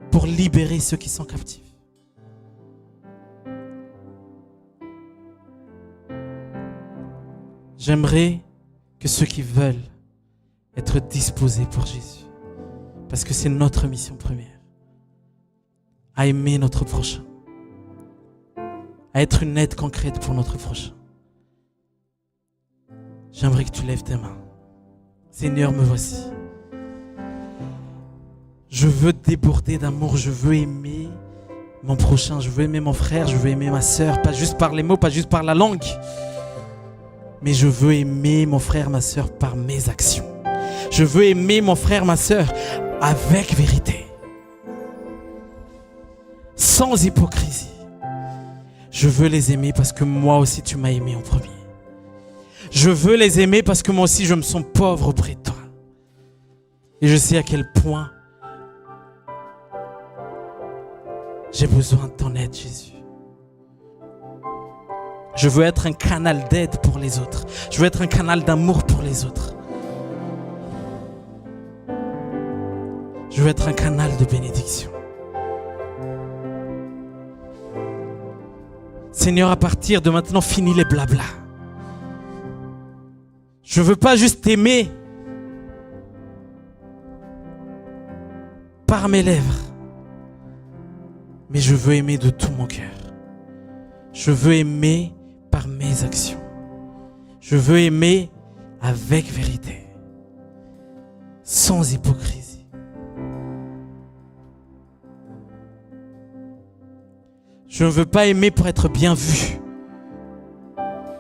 pour libérer ceux qui sont captifs. J'aimerais que ceux qui veulent être disposés pour Jésus, parce que c'est notre mission première, à aimer notre prochain, à être une aide concrète pour notre prochain. J'aimerais que tu lèves tes mains. Seigneur, me voici. Je veux déborder d'amour, je veux aimer mon prochain, je veux aimer mon frère, je veux aimer ma sœur, pas juste par les mots, pas juste par la langue, mais je veux aimer mon frère, ma sœur par mes actions. Je veux aimer mon frère, ma sœur avec vérité, sans hypocrisie. Je veux les aimer parce que moi aussi tu m'as aimé en premier. Je veux les aimer parce que moi aussi je me sens pauvre auprès de toi. Et je sais à quel point j'ai besoin de ton aide, Jésus. Je veux être un canal d'aide pour les autres. Je veux être un canal d'amour pour les autres. Je veux être un canal de bénédiction. Seigneur, à partir de maintenant, finis les blablas. Je ne veux pas juste t'aimer par mes lèvres, mais je veux aimer de tout mon cœur. Je veux aimer par mes actions. Je veux aimer avec vérité, sans hypocrisie. Je ne veux pas aimer pour être bien vu.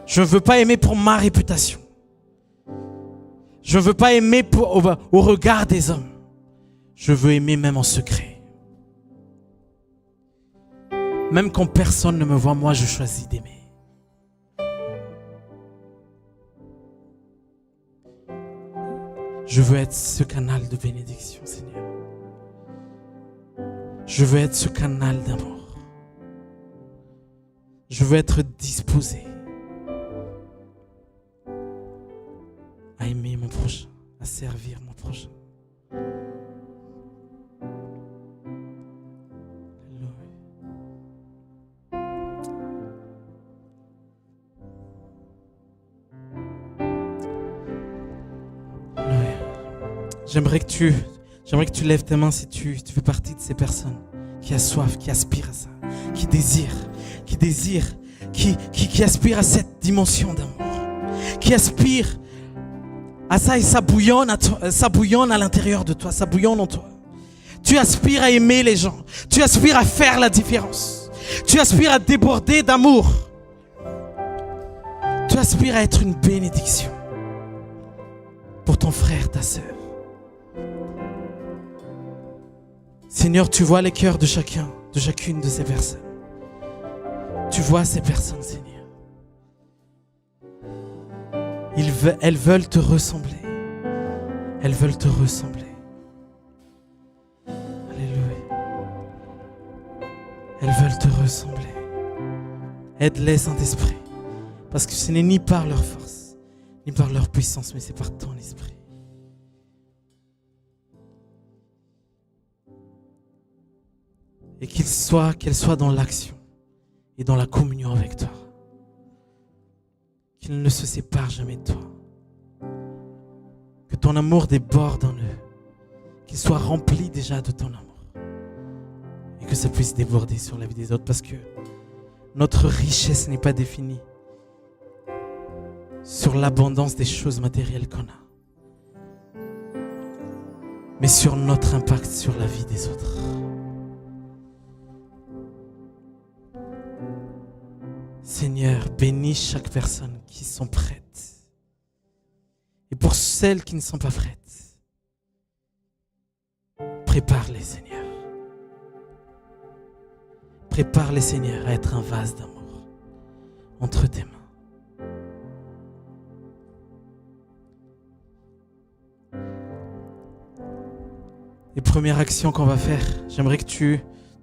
Je ne veux pas aimer pour ma réputation. Je ne veux pas aimer au regard des hommes. Je veux aimer même en secret. Même quand personne ne me voit, moi je choisis d'aimer. Je veux être ce canal de bénédiction, Seigneur. Je veux être ce canal d'amour. Je veux être disposé à aimer mon prochain, à servir mon prochain. J'aimerais que tu lèves tes mains si tu fais partie de ces personnes qui a soif, qui aspirent à ça, qui désirent, qui aspirent à cette dimension d'amour, qui aspirent à ça et ça bouillonne à l'intérieur de toi, ça bouillonne en toi. Tu aspires à aimer les gens, tu aspires à faire la différence, tu aspires à déborder d'amour, tu aspires à être une bénédiction pour ton frère, ta sœur. Seigneur, tu vois les cœurs de chacune de ces personnes. Tu vois ces personnes, Seigneur. Elles veulent te ressembler. Elles veulent te ressembler. Alléluia. Elles veulent te ressembler. Aide-les, Saint-Esprit. Parce que ce n'est ni par leur force, ni par leur puissance, mais c'est par ton esprit. Et qu'elles soient dans l'action et dans la communion avec toi. Qu'ils ne se séparent jamais de toi. Que ton amour déborde en eux. Qu'ils soient remplis déjà de ton amour. Et que ça puisse déborder sur la vie des autres. Parce que notre richesse n'est pas définie sur l'abondance des choses matérielles qu'on a, mais sur notre impact sur la vie des autres. Seigneur, bénis chaque personne qui sont prêtes. Et pour celles qui ne sont pas prêtes, prépare-les, Seigneur. Prépare les Seigneur à être un vase d'amour entre tes mains. Et première action qu'on va faire, j'aimerais que tu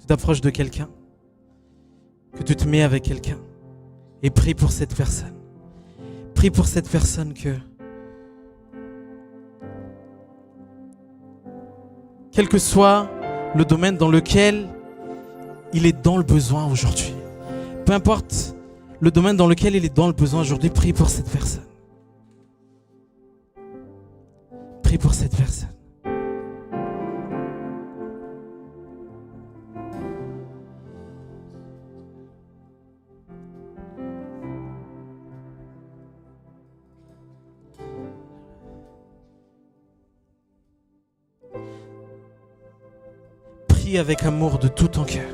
t'approches de quelqu'un, que tu te mets avec quelqu'un et prie pour cette personne. Prie pour cette personne que, quel que soit le domaine dans lequel il est dans le besoin aujourd'hui, peu importe le domaine dans lequel il est dans le besoin aujourd'hui, prie pour cette personne. Prie pour cette personne. Prie avec amour de tout ton cœur.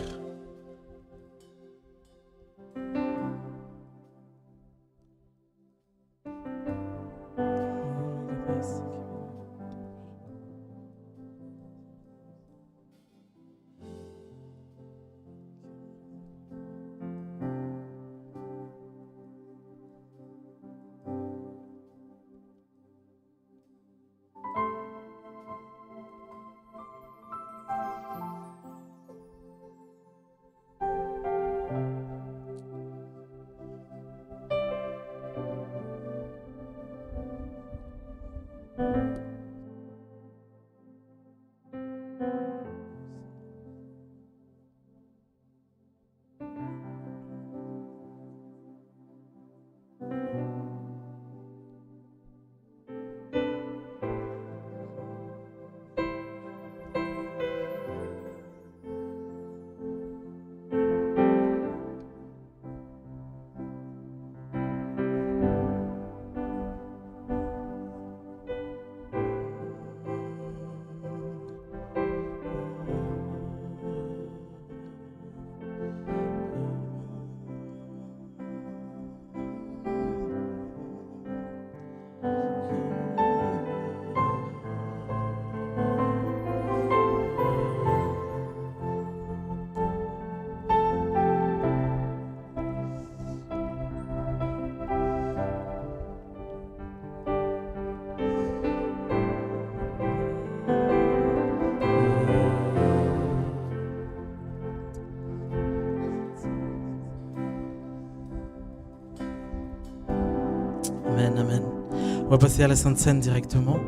Amen, amen. On va passer à la Sainte Seine directement.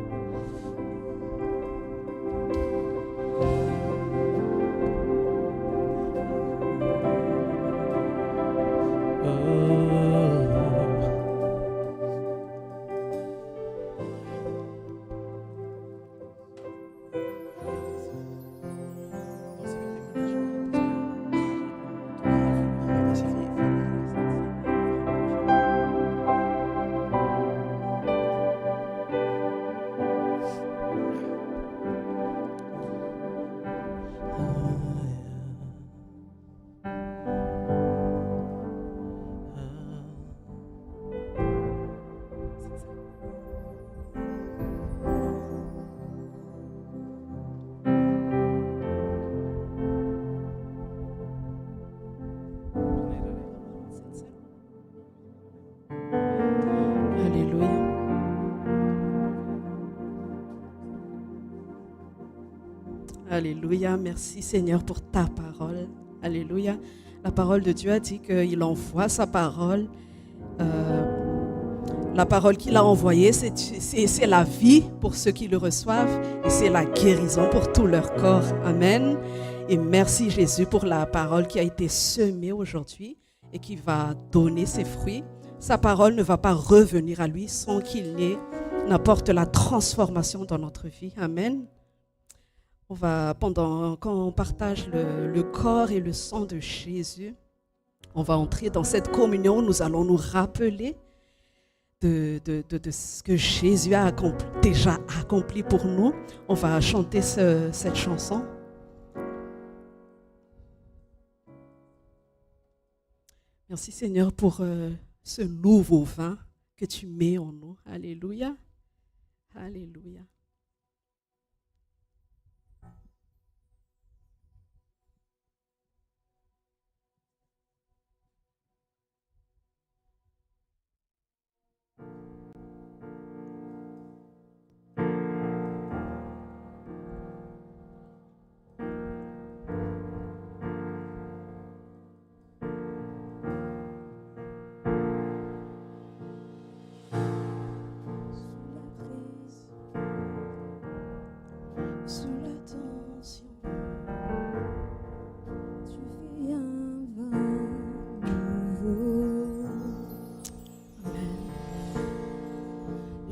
Alléluia, merci Seigneur pour ta parole. Alléluia. La parole de Dieu a dit qu'il envoie sa parole. La parole qu'il a envoyée, c'est la vie pour ceux qui le reçoivent et c'est la guérison pour tout leur corps. Amen. Et merci Jésus pour la parole qui a été semée aujourd'hui et qui va donner ses fruits. Sa parole ne va pas revenir à lui sans qu'il n'apporte la transformation dans notre vie. Amen. Quand on partage le corps et le sang de Jésus, on va entrer dans cette communion. Nous allons nous rappeler de ce que Jésus a déjà accompli pour nous. On va chanter cette chanson. Merci Seigneur pour ce nouveau vin que tu mets en nous. Alléluia. Alléluia.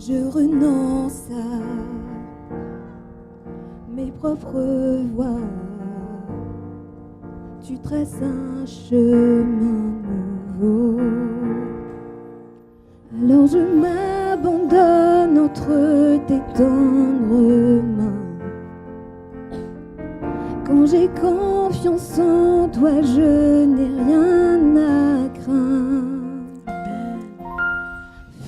Je renonce à mes propres voies. Tu traces un chemin nouveau. Alors je m'abandonne entre tes tendres mains. Quand j'ai confiance en toi, je n'ai rien à craindre.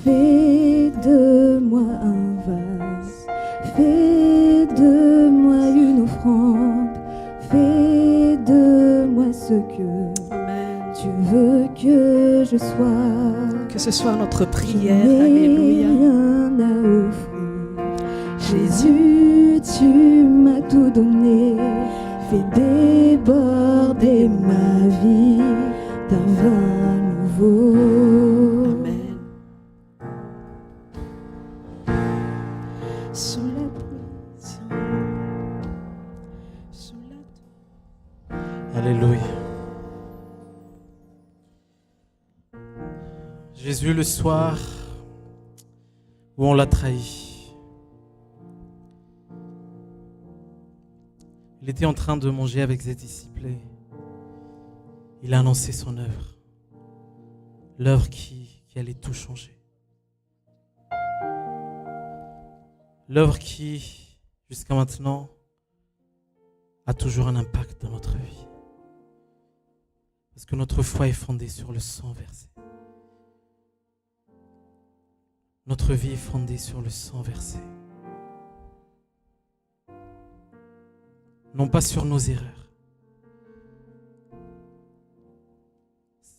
Fais de moi un vase, fais de moi une offrande, fais de moi ce que tu veux que je sois. Que ce soit notre Je prière. n'ai Alléluia. rien à offrir. Jésus, tu m'as tout donné. Fais déborder ma vie d'un vin nouveau. Amen. Sous la pression, sous la... Alléluia. Jésus, le soir où on l'a trahi, il était en train de manger avec ses disciples et il a annoncé son œuvre, l'œuvre qui allait tout changer. L'œuvre qui, jusqu'à maintenant, a toujours un impact dans notre vie. Parce que notre foi est fondée sur le sang versé. Notre vie est fondée sur le sang versé. Non pas sur nos erreurs.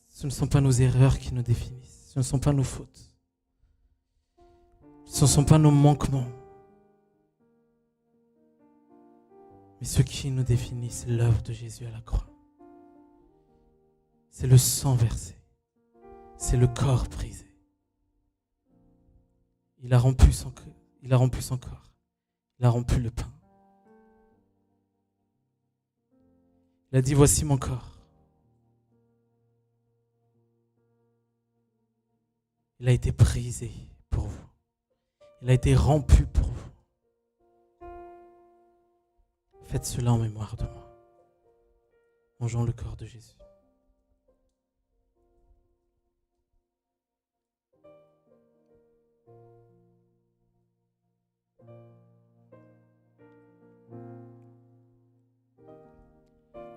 Ce ne sont pas nos erreurs qui nous définissent. Ce ne sont pas nos fautes. Ce ne sont pas nos manquements. Mais ce qui nous définit, c'est l'œuvre de Jésus à la croix. C'est le sang versé. C'est le corps brisé. Il a rompu son corps. Il a rompu le pain. Il a dit, voici mon corps. Il a été brisé pour vous. Il a été rompu pour vous. Faites cela en mémoire de moi. Mangeons le corps de Jésus.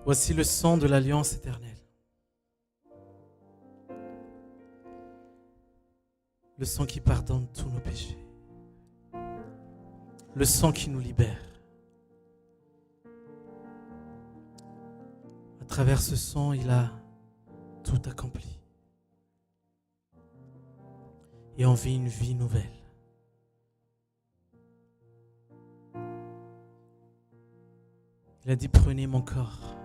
Voici le sang de l'alliance éternelle. Le sang qui pardonne tous nos péchés. Le sang qui nous libère. À travers ce sang, il a tout accompli. Et on vit une vie nouvelle. Il a dit, prenez mon corps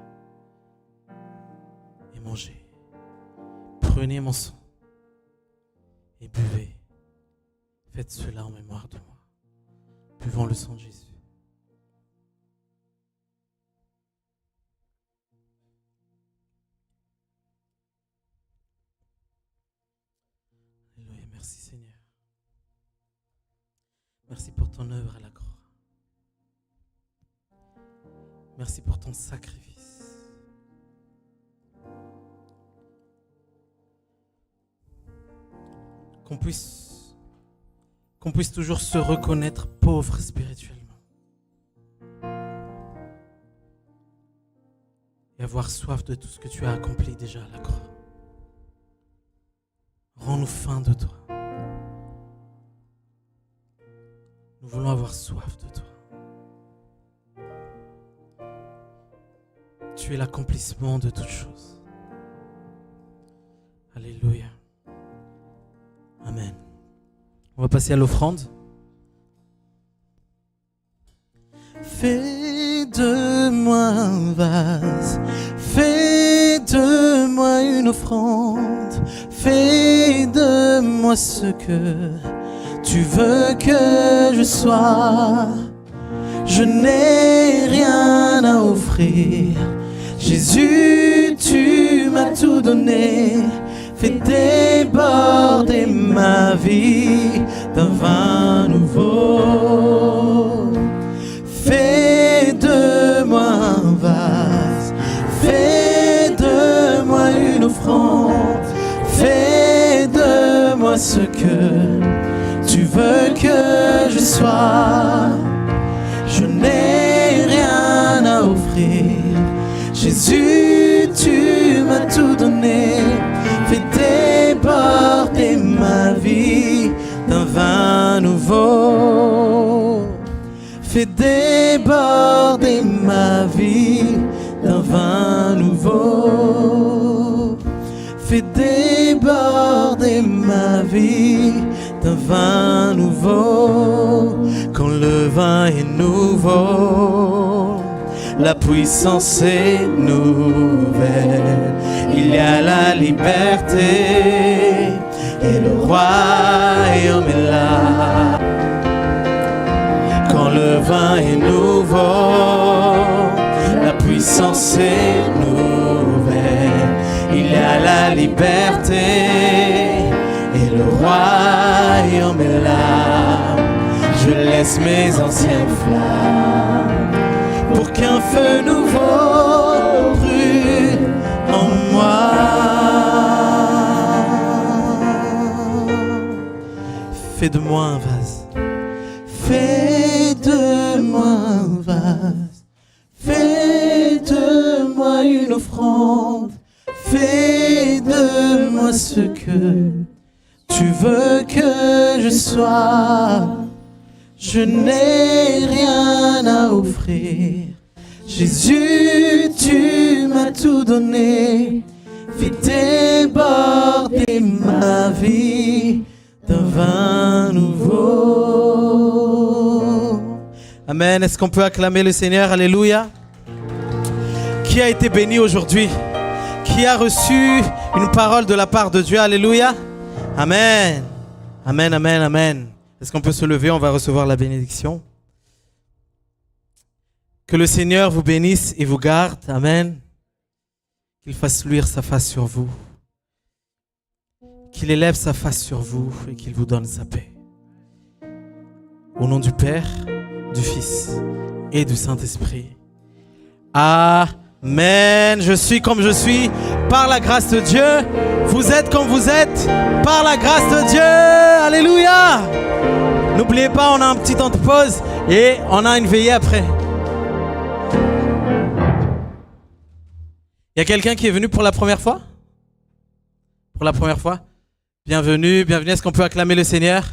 et mangez. Prenez mon sang et buvez. Faites cela en mémoire de moi. Buvons le sang de Jésus. Alléluia, merci Seigneur. Merci pour ton œuvre à la croix. Merci pour ton sacrifice. Qu'on puisse toujours se reconnaître pauvre spirituellement. Et avoir soif de tout ce que tu as accompli déjà à la croix. Rends-nous faim de toi. Nous voulons avoir soif de toi. Tu es l'accomplissement de toutes choses. Alléluia. Amen. On va passer à l'offrande. Fais de moi un vase, fais de moi une offrande, fais de moi ce que tu veux que je sois. Je n'ai rien à offrir. Jésus, tu m'as tout donné. Fais déborder ma vie d'un vin nouveau. Fais de moi un vase, fais de moi une offrande, fais de moi ce que tu veux que je sois. Je n'ai rien à offrir, Jésus, tu m'as tout donné. Fais déborder ma vie d'un vin nouveau. Fais déborder ma vie d'un vin nouveau. Fais déborder ma vie d'un vin nouveau. Quand le vin est nouveau, la puissance est nouvelle. Il y a la liberté et le royaume est là. Quand le vin est nouveau, la puissance est nouvelle. Il y a la liberté et le royaume est là. Je laisse mes anciennes flammes pour qu'un feu nouveau brûle en moi. Fais de moi un vase. Fais de moi un vase. Fais de moi une offrande. Fais de moi ce que tu veux que je sois. Je n'ai rien à offrir. Jésus, tu m'as tout donné. Fais déborder ma vie d'un vin nouveau. Amen. Est-ce qu'on peut acclamer le Seigneur? Alléluia. Qui a été béni aujourd'hui? Qui a reçu une parole de la part de Dieu? Alléluia. Amen. Amen, amen, amen. Est-ce qu'on peut se lever? On va recevoir la bénédiction. Que le Seigneur vous bénisse et vous garde. Amen. Qu'il fasse luire sa face sur vous. Qu'il élève sa face sur vous et qu'il vous donne sa paix. Au nom du Père, du Fils et du Saint-Esprit. Amen. Je suis comme je suis par la grâce de Dieu. Vous êtes comme vous êtes par la grâce de Dieu. Alléluia. N'oubliez pas, on a un petit temps de pause et on a une veillée après. Il y a quelqu'un qui est venu pour la première fois? Pour la première fois? Bienvenue, bienvenue. Est-ce qu'on peut acclamer le Seigneur?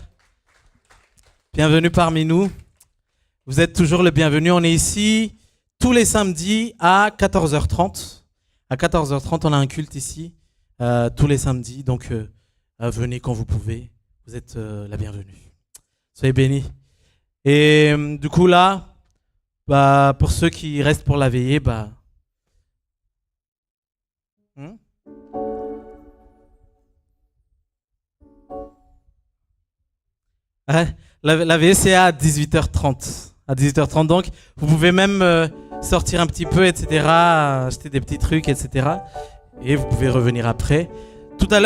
Bienvenue parmi nous. Vous êtes toujours le bienvenu. On est ici tous les samedis à 14h30. À 14h30, on a un culte ici, tous les samedis. Donc, venez quand vous pouvez. Vous êtes la bienvenue. Soyez bénis. Et du coup, là, pour ceux qui restent pour la veillée, la veillée, c'est à 18h30. À 18h30, donc, vous pouvez même sortir un petit peu, etc., acheter des petits trucs, etc. Et vous pouvez revenir après. Tout à l'heure,